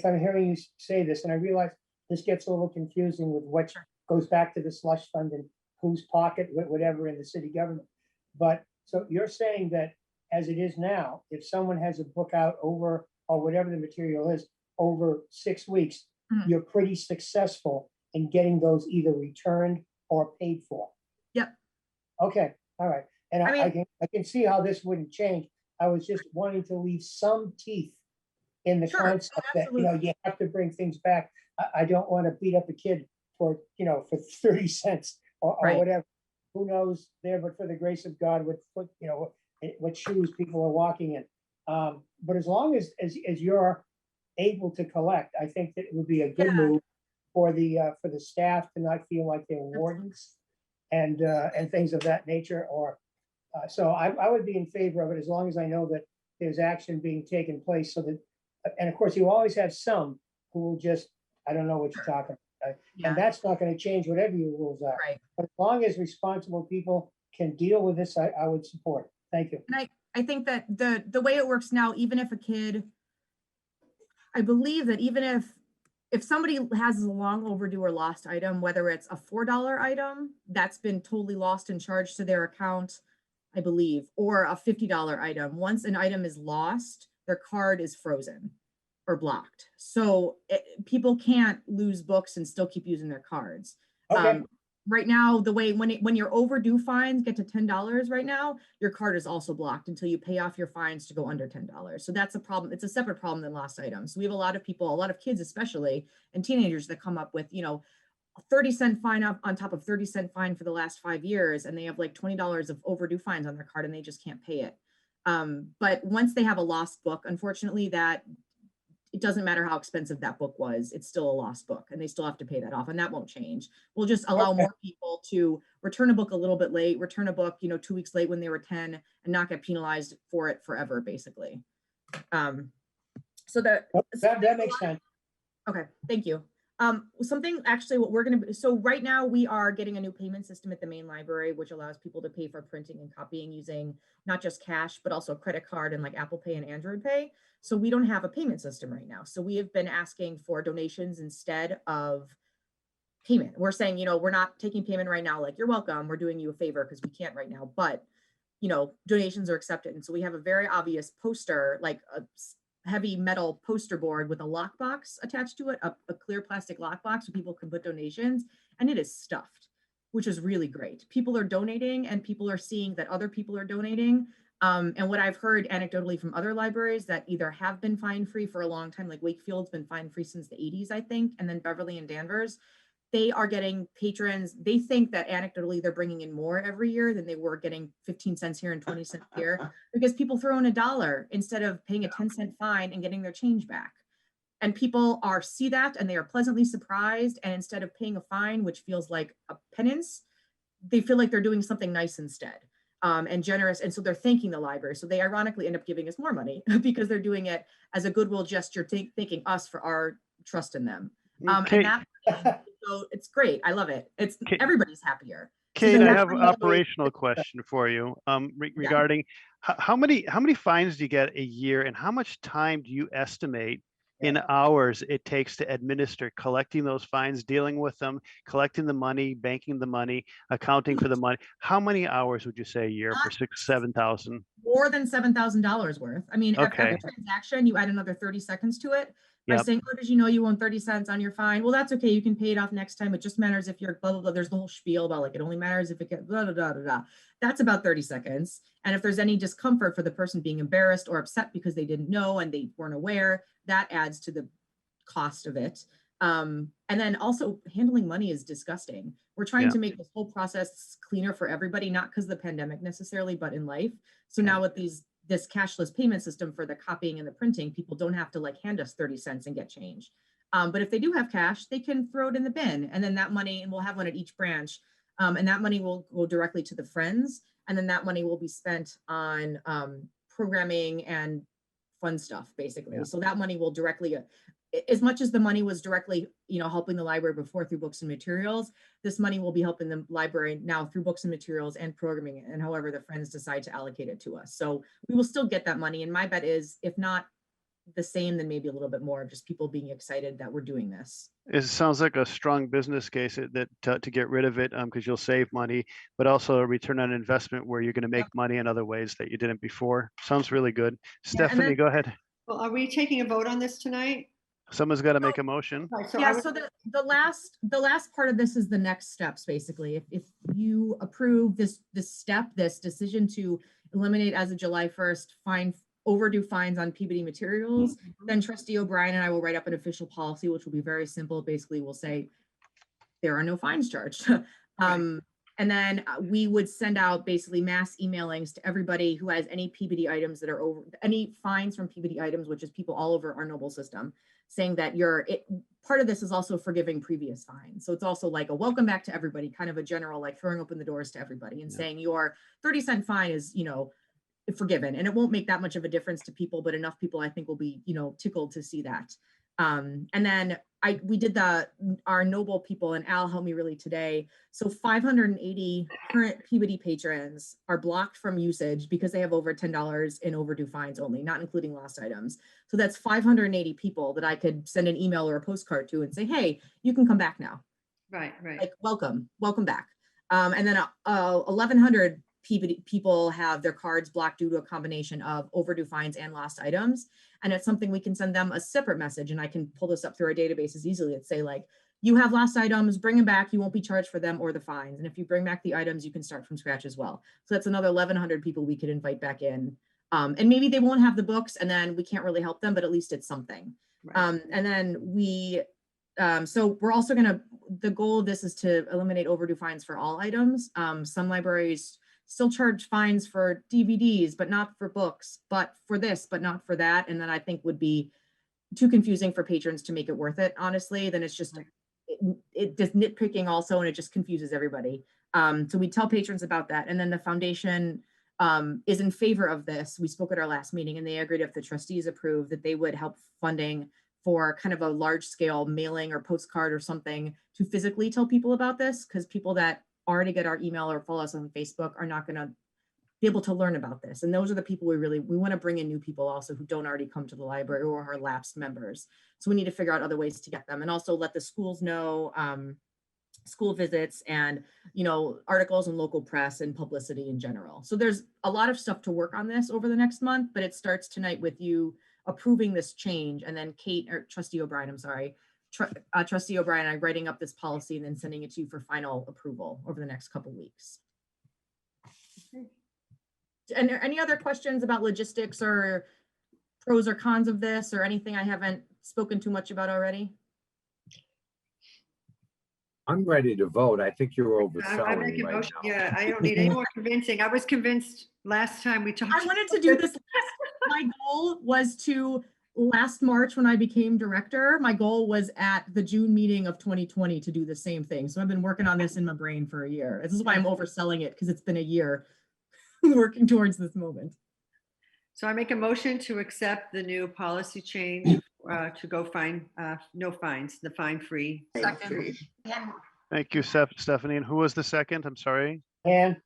you say this, and I realize this gets a little confusing with what goes back to the slush fund and whose pocket, whatever in the city government. But so you're saying that as it is now, if someone has a book out over, or whatever the material is, over 6 weeks, you're pretty successful in getting those either returned or paid for. Yep. Okay, all right. And I can see how this wouldn't change. I was just wanting to leave some teeth in the concept that, you know, you have to bring things back. I don't want to beat up a kid for, you know, for 30 cents or whatever. Who knows there, but for the grace of God, what shoes people are walking in. But as long as you're able to collect, I think that it would be a good move for the staff to not feel like they're wardens and things of that nature. Or so I would be in favor of it as long as I know that there's action being taken place. So that, and of course, you always have some who will just, I don't know what you're talking about. And that's not going to change whatever your rules are. Right. But as long as responsible people can deal with this, I would support it. Thank you. And I think that the way it works now, even if a kid, I believe that even if if somebody has a long overdue or lost item, whether it's a $4 item that's been totally lost and charged to their account, I believe, or a $50 item, once an item is lost, their card is frozen or blocked. So people can't lose books and still keep using their cards. Okay. Right now, the way when your overdue fines get to $10 right now, your card is also blocked until you pay off your fines to go under $10. So that's a problem. It's a separate problem than lost items. We have a lot of people, a lot of kids especially, and teenagers that come up with, you know, a 30-cent fine up on top of 30-cent fine for the last 5 years, and they have like $20 of overdue fines on their card and they just can't pay it. But once they have a lost book, unfortunately, that it doesn't matter how expensive that book was, it's still a lost book and they still have to pay that off, and that won't change. We'll just allow more people to return a book a little bit late, return a book, you know, 2 weeks late when they were 10, and not get penalized for it forever, basically. So that makes sense. Okay, thank you. Something actually what we're gonna, so right now we are getting a new payment system at the main library, which allows people to pay for printing and copying using not just cash, but also credit card and like Apple Pay and Android Pay. So we don't have a payment system right now. So we have been asking for donations instead of payment. We're saying, you know, we're not taking payment right now, like you're welcome, we're doing you a favor because we can't right now, but you know, donations are accepted. And so we have a very obvious poster, like a heavy metal poster board with a lockbox attached to it, a clear plastic lockbox so people can put donations, and it is stuffed, which is really great. People are donating and people are seeing that other people are donating. And what I've heard anecdotally from other libraries that either have been fine free for a long time, like Wakefield's been fine free since the 80s, I think, and then Beverly and Danvers, they are getting patrons. They think that anecdotally they're bringing in more every year than they were getting 15 cents here and 20 cents here, because people throw in $1 instead of paying a 10-cent fine and getting their change back. And people see that and they are pleasantly surprised. And instead of paying a fine, which feels like a penance, they feel like they're doing something nice instead. And generous. And so they're thanking the library. So they ironically end up giving us more money because they're doing it as a goodwill gesture, thanking us for our trust in them. And that, so it's great. I love it. It's everybody's happier. Kate, So I have an operational question for you regarding how many fines do you get a year, and how much time do you estimate in hours it takes to administer collecting those fines, dealing with them, collecting the money, banking the money, accounting for the money? How many hours would you say a year for 7,000? More than $7,000 worth. I mean, every transaction, you add another 30 seconds to it by saying, oh, did you know you own 30 cents on your fine? Well, that's okay. You can pay it off next time. It just matters if you're blah, blah, blah. There's the whole spiel about like, it only matters if it gets blah, blah, blah, blah, blah. That's about 30 seconds. And if there's any discomfort for the person being embarrassed or upset because they didn't know and they weren't aware, that adds to the cost of it. And then also handling money is disgusting. We're trying to make this whole process cleaner for everybody, not because of the pandemic necessarily, but in life. So now with this cashless payment system for the copying and the printing, people don't have to like hand us 30 cents and get change. But if they do have cash, they can throw it in the bin, and then that money, and we'll have one at each branch, and that money will go directly to the friends. And then that money will be spent on programming and fun stuff, basically. So that money will directly, as much as the money was directly, you know, helping the library before through books and materials, this money will be helping the library now through books and materials and programming it, and however the friends decide to allocate it to us. So we will still get that money. And my bet is, if not the same, then maybe a little bit more of just people being excited that we're doing this. It sounds like a strong business case that to get rid of it, because you'll save money, but also a return on investment where you're going to make money in other ways that you didn't before. Sounds really good. Stephanie, go ahead. Well, are we taking a vote on this tonight? Someone's got to make a motion. So so the last part of this is the next steps, basically. If you approve this decision to eliminate as of July 1st overdue fines on Peabody materials, then Trustee O'Brien and I will write up an official policy, which will be very simple. Basically, we'll say there are no fines charged. And then we would send out basically mass emailings to everybody who has any Peabody items that are over, any fines from Peabody items, which is people all over our noble system, saying that part of this is also forgiving previous fines. So it's also like a welcome back to everybody, kind of a general, like throwing open the doors to everybody and saying your 30-cent fine is, you know, forgiven. And it won't make that much of a difference to people, but enough people I think will be, you know, tickled to see that. And then we did our Noble people, and Al helped me really today. So 580 current Peabody patrons are blocked from usage because they have over $10 in overdue fines only, not including lost items. So that's 580 people that I could send an email or a postcard to and say, hey, you can come back now. Right, right. Like, welcome back. And then 1,100 people have their cards blocked due to a combination of overdue fines and lost items. And it's something we can send them a separate message, and I can pull this up through our databases easily. It'd say like, you have lost items, bring them back. You won't be charged for them or the fines. And if you bring back the items, you can start from scratch as well. So that's another 1,100 people we could invite back in. And maybe they won't have the books, and then we can't really help them, but at least it's something. Right. And then so we're also the goal of this is to eliminate overdue fines for all items. Some libraries still charge fines for DVDs, but not for books, but for this, but not for that. And then I think would be too confusing for patrons to make it worth it, honestly. Then it's just, it just nitpicking also, and it just confuses everybody. So we tell patrons about that. And then the foundation is in favor of this. We spoke at our last meeting, and they agreed, if the trustees approve, that they would help funding for kind of a large scale mailing or postcard or something to physically tell people about this, because people that already get our email or follow us on Facebook are not going to be able to learn about this. And those are the people we want to bring in, new people also who don't already come to the library or are lapsed members. So we need to figure out other ways to get them, and also let the schools know, school visits and, articles in local press and publicity in general. So there's a lot of stuff to work on this over the next month, but it starts tonight with you approving this change, and then Trustee O'Brien and I writing up this policy and then sending it to you for final approval over the next couple weeks. Okay. And any other questions about logistics or pros or cons of this, or anything I haven't spoken too much about already? I'm ready to vote. I think you're I overselling make a right motion. now. Yeah, I don't need any more convincing. I was convinced last time we talked. I wanted to do this. My goal was to, last March when I became director, my goal was at the June meeting of 2020 to do the same thing. So I've been working on this in my brain for a year. This is why I'm overselling it, because it's been a year working towards this moment. So I make a motion to accept the new policy change to go no fines, the fine-free. Second. Thank you, Stephanie. And who was the second? I'm sorry. And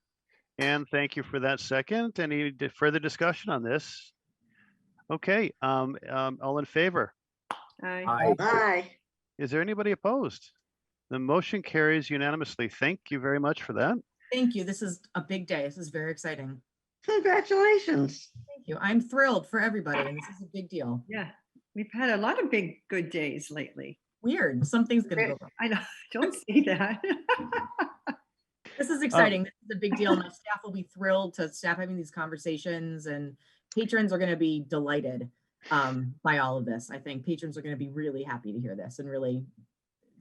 And thank you for that second. Any further discussion on this? Okay, all in favor? Aye. Aye. Is there anybody opposed? The motion carries unanimously. Thank you very much for that. Thank you. This is a big day. This is very exciting. Congratulations. Thank you. I'm thrilled for everybody, and this is a big deal. Yeah, we've had a lot of big, good days lately. Weird. Something's going to go wrong. I know, don't say that. This is exciting. This is a big deal. My staff will be thrilled to stop having these conversations, and patrons are going to be delighted by all of this. I think patrons are going to be really happy to hear this, and really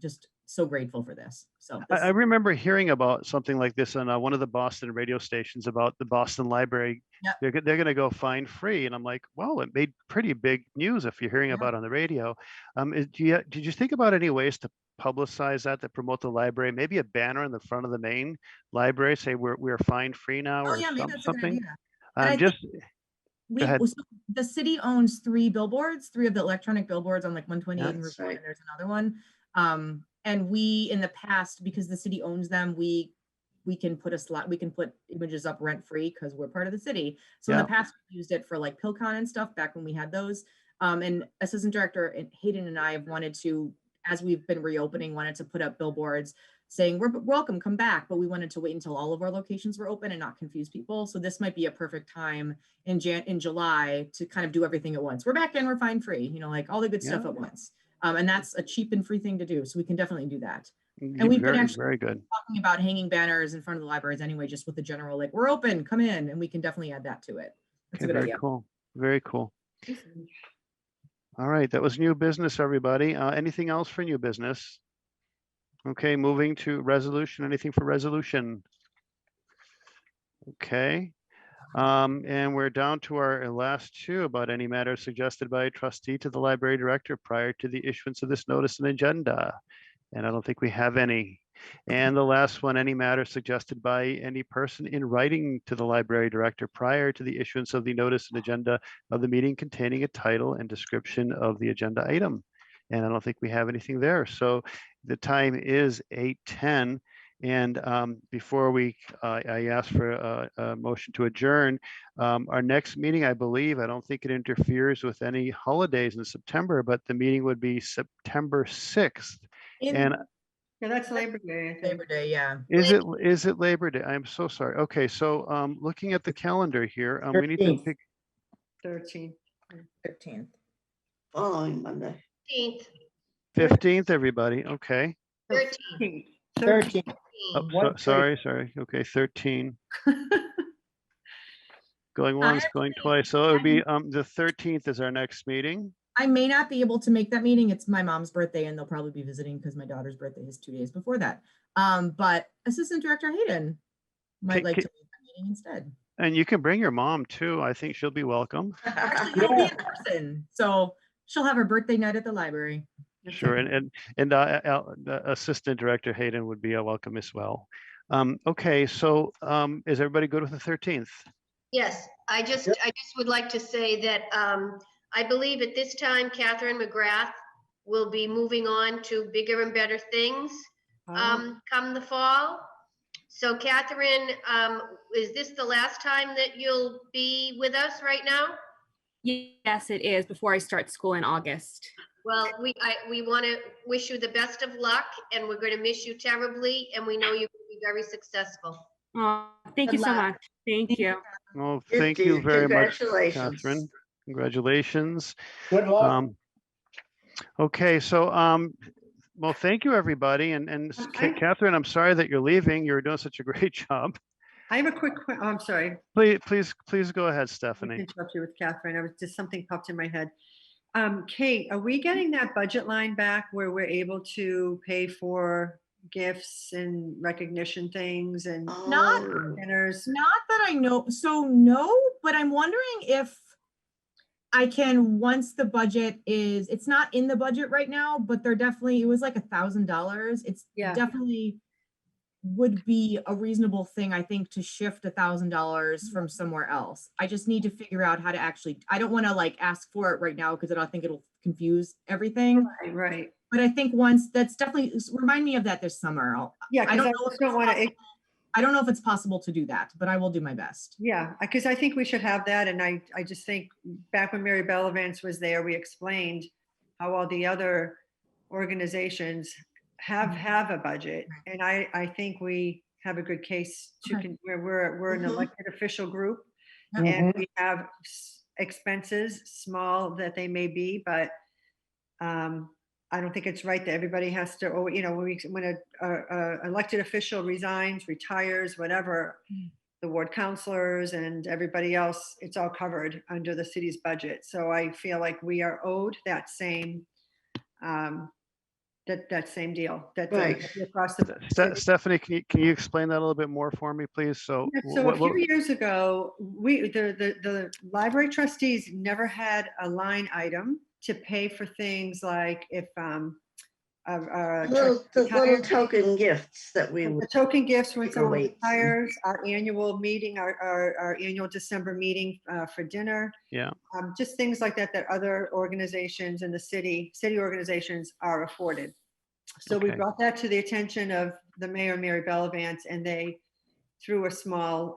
just so grateful for this. So I remember hearing about something like this on one of the Boston radio stations about the Boston Library. Yep. They're going to go fine free. And I'm like, well, it made pretty big news if you're hearing about it on the radio. Did you think about any ways to publicize that, to promote the library? Maybe a banner in the front of the main library, say we're fine free now, Oh or yeah, maybe that's something. a good idea. Ahead. The city owns 3 billboards, 3 of the electronic billboards on like 128 and Route 1, and there's another one. And we, in the past, because the city owns them, we can put images up rent free because we're part of the city. So in the past, we used it for like PillCon and stuff back when we had those. And Assistant Director Hayden and I have wanted to, as we've been reopening, wanted to put up billboards saying we're welcome, come back, but we wanted to wait until all of our locations were open and not confuse people. So this might be a perfect time in July to kind of do everything at once. We're back in, we're fine free, like all the good stuff at once. And that's a cheap and free thing to do. So we can definitely do that. And we've been actually very good talking about hanging banners in front of the libraries anyway, just with the general, like, we're open, come in, and we can definitely add that to it. That's a good idea. Cool. Very cool. All right, that was new business, everybody. Anything else for new business? Okay, moving to resolution. Anything for resolution? Okay. And we're down to our last 2 about any matter suggested by a trustee to the library director prior to the issuance of this notice and agenda. And I don't think we have any. And the last one, any matter suggested by any person in writing to the library director prior to the issuance of the notice and agenda of the meeting containing a title and description of the agenda item. and I don't think we have anything there. So the time is 8:10. And before I ask for a motion to adjourn, our next meeting, I believe, I don't think it interferes with any holidays in September, but the meeting would be September 6th. And Yeah, that's Labor Day, I think. Labor Day, yeah. is it Labor Day? I'm so sorry. Okay, so looking at the calendar here, we need to 13th. pick 13. 15th. Following Monday. 15th, 15th, everybody. Okay. 13th. 13th. Oh, One sorry. Okay, 13. Going once, going twice. So it would be the 13th is our next meeting. I may not be able to make that meeting. It's my mom's birthday and they'll probably be visiting because my daughter's birthday is 2 days before that. But Assistant Director Hayden might like to lead the meeting instead. And you can bring your mom too. I think she'll be welcome. Actually, it'll be in person. So she'll have her birthday night at the library. Sure, and Assistant Director Hayden would be welcome as well. Okay, so is everybody good with the 13th? Yes, I just would like to say that I believe at this time, Catherine McGrath will be moving on to bigger and better things come the fall. So Catherine, is this the last time that you'll be with us right now? Yes, it is, before I start school in August. Well, we want to wish you the best of luck, and we're going to miss you terribly, and we know you're going to be very successful. Oh, thank you so much. Thank you. Well, thank you very much, Congratulations. Catherine. Congratulations. Good luck. Okay, so well, thank you, everybody. And Catherine, I'm sorry that you're leaving. You're doing such a great job. I have a quick, I'm sorry. Please go ahead, I Stephanie. interrupt you with Catherine. I was just something popped in my head. Kate, are we getting that budget line back where we're able to pay for gifts and recognition things and Not- dinners? Not that I know. So no, but I'm wondering if I can, once the budget is, it's not in the budget right now, but they're definitely, it was like $1,000. It's Yeah. definitely would be a reasonable thing, I think, to shift $1,000 from somewhere else. I just need to figure out how to actually, I don't want to like ask for it right now because I think it'll confuse everything. Right. But I think once, that's definitely, remind me of that this summer. Yeah, I because don't I know just don't want to, I don't know if it's possible to do that, but I will do my best. yeah, because I think we should have that. And I just think back when Mary Bellavance was there, we explained how all the other organizations have a budget. And I think we have a good case to, where we're an Mhm. elected official group Yep. and we have expenses, small that they may be, but I don't think it's right that everybody has to, or, you know, when a elected official resigns, retires, whatever, the ward counselors and everybody else, it's all covered under the city's budget. So I feel like we are owed that same, that same deal. That Right. across the city. Stephanie, can you explain that a little bit more for me, please? So, Yeah, so a few years ago, the library trustees never had a line item to pay for things like if The little token gifts that we the would. token gifts when someone Paperweights. retires, our annual meeting, our annual December meeting for dinner. Yeah. Just things like that other organizations in the city organizations are afforded. So we Okay. brought that to the attention of the mayor, Mary Bellavance, and they threw a small,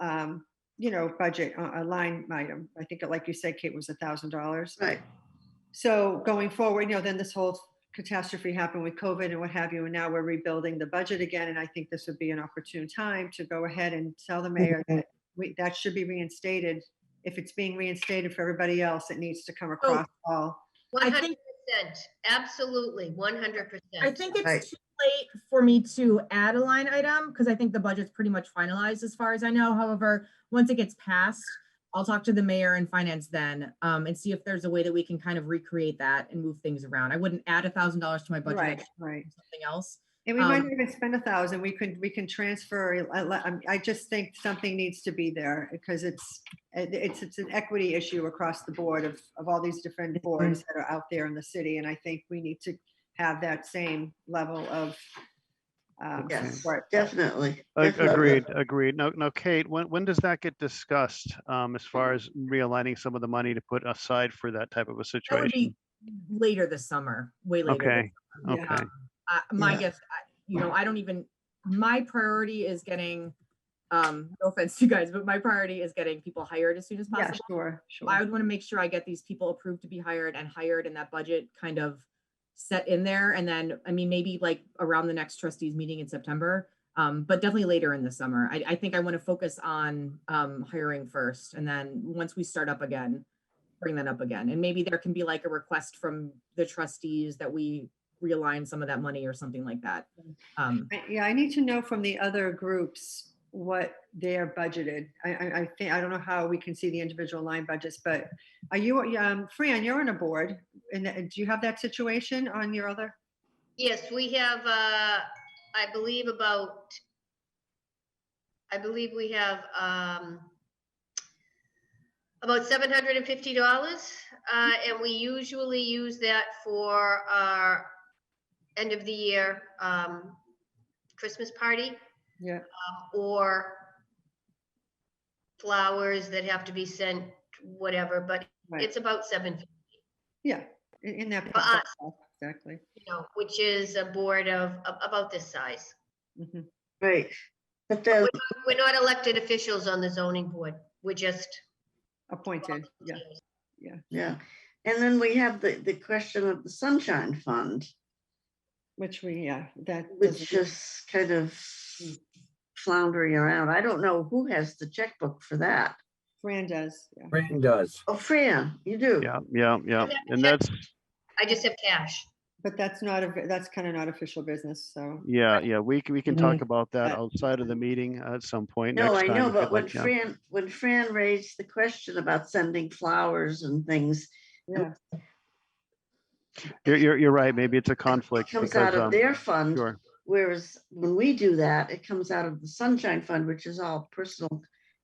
budget, a line item. I think, like you said, Kate, was $1,000. Right. So going forward, then this whole catastrophe happened with COVID and what have you, and now we're rebuilding the budget again. And I think this would be an opportune time to go ahead and tell the mayor that that should be reinstated. If it's being reinstated for everybody else, it needs to come across all. 100%, absolutely, 100%. I think it's Right. too late for me to add a line item because I think the budget's pretty much finalized as far as I know. However, once it gets passed, I'll talk to the mayor and finance then and see if there's a way that we can kind of recreate that and move things around. I wouldn't add $1,000 to my budget. Right, I'd right. do something else. And we might not even spend 1,000. We can transfer. I just think something needs to be there because it's an equity issue across the board of all these different boards that are out there in the city. And I think we need to have that same level of Yes, support. definitely. Agreed. Now, Kate, when does that get discussed as far as realigning some of the money to put aside for that type of a situation? later this summer, way later. Okay, Yeah. okay. My Yeah. guess, I don't even, my priority is getting, no offense to you guys, but my priority is getting people hired as soon as Yeah, possible. sure, I sure. would want to make sure I get these people approved to be hired and that budget kind of set in there. And then, I mean, maybe like around the next trustees meeting in September, but definitely later in the summer. I think I want to focus on hiring first. And then once we start up again, bring that up again. And maybe there can be like a request from the trustees that we realign some of that money or something like that. Yeah, I need to know from the other groups what they're budgeted. I think, I don't know how we can see the individual line budgets, but are you, Fran, you're on a board, and do you have that situation on your other? Yes, we have, I believe we have, about $750. And we usually use that for our end of the year, Christmas party. Yeah. Or flowers that have to be sent, whatever, but Right. it's about $750. Yeah, in that. For us. Exactly. Which is a board of about this size. Mhm. Right. But then, We're not elected officials on the zoning board. We're just Appointed, yeah, yeah. yeah. And then we have the question of the Sunshine Fund, Which we, yeah, that. which just kind of floundering around. I don't know who has the checkbook for that. Fran does, yeah. Fran does. Oh, Fran, you do? Yeah. And that's, I just have cash. But that's kind of not official business, so. yeah, we can talk about that But- outside of the meeting at some point No, next I time. know, if but you'd like, yeah. when Fran raised the question about sending flowers and things, Yeah, You're right. Maybe it's a it conflict. comes because, out of their fund. Sure. Whereas when we do that, it comes out of the Sunshine Fund, which is all personal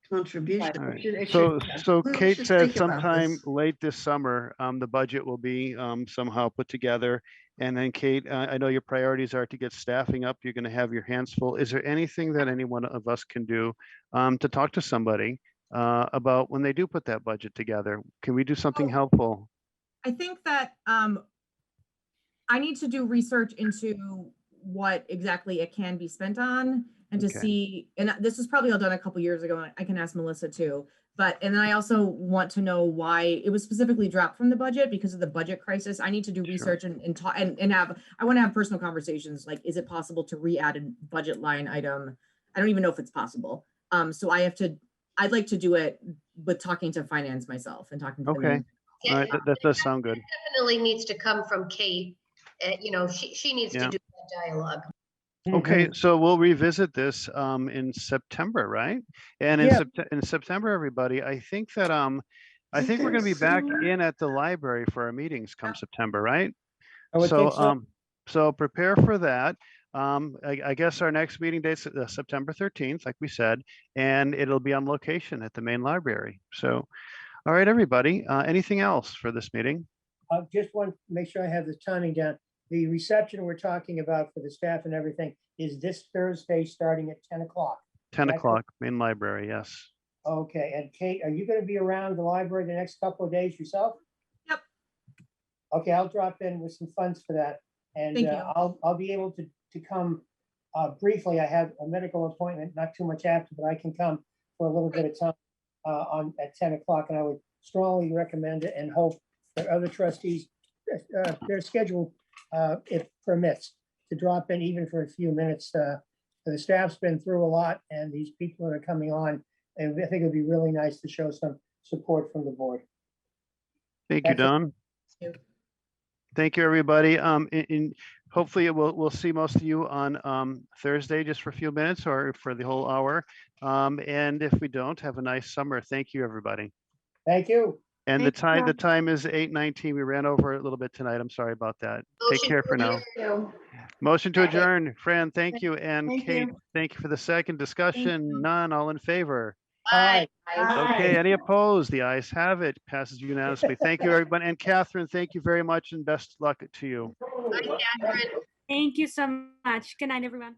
contribution. right. All right. It So, should- so We Kate should said think about sometime this. late this summer, the budget will be somehow put together. And then Kate, I know your priorities are to get staffing up. You're going to have your hands full. Is there anything that any one of us can do to talk to somebody about when they do put that budget together? Can we do something helpful? I think that I need to do research into what exactly it can be spent on and to Okay. see, and this was probably all done a couple years ago, and I can ask Melissa too. But, and then I also want to know why it was specifically dropped from the budget because of the budget crisis. I need to do Sure. research and talk and have, I want to have personal conversations. Like, is it possible to re-add a budget line item? I don't even know if it's possible. So I'd like to do it with talking to finance myself and talking to the Okay. main. All right. That does sound good. Definitely needs to come from Kate. She needs Yeah. to do that dialogue. Okay, so we'll revisit this in September, right? And Yeah. in September, everybody, I think that I think we're going to be back in at the library for our meetings come September, right? I would think so. So prepare for that. I guess our next meeting date's September 13th, like we said, and it'll be on location at the main library. So, all right, everybody, anything else for this meeting? Just want to make sure I have the timing down. The reception we're talking about for the staff and everything is this Thursday, starting at 10 o'clock. 10 That's o'clock, main library, yes. Okay, and Kate, are you going to be around the library the next couple of days yourself? Yep. Okay, I'll drop in with some funds for that. And Thank you. I'll be able to come briefly. I have a medical appointment, not too much after, but I can come for a little bit of time at 10 o'clock. And I would strongly recommend it and hope that other trustees, their schedule, if permits, to drop in even for a few minutes. The staff's been through a lot, and these people that are coming on, and I think it'd be really nice to show some support from the board. Thank you, That's it. Don. Thank you, everybody. Hopefully we'll see most of you on Thursday just for a few minutes or for the whole hour. And if we don't, have a nice summer. Thank you, everybody. Thank you. And the Thank you. time is 8:19. We ran over a little bit tonight. I'm sorry about that. Take Motion care to for now. adjourn. Motion to Second. adjourn. Fran, thank you. And Thank Kate, you. thank you for the second discussion. None, all in favor. Bye. Okay, any opposed? The ayes have it. Passes unanimously. Thank you, everybody. And Catherine, thank you very much and best luck to you. Bye, Catherine. Thank you so much. Good night, everyone.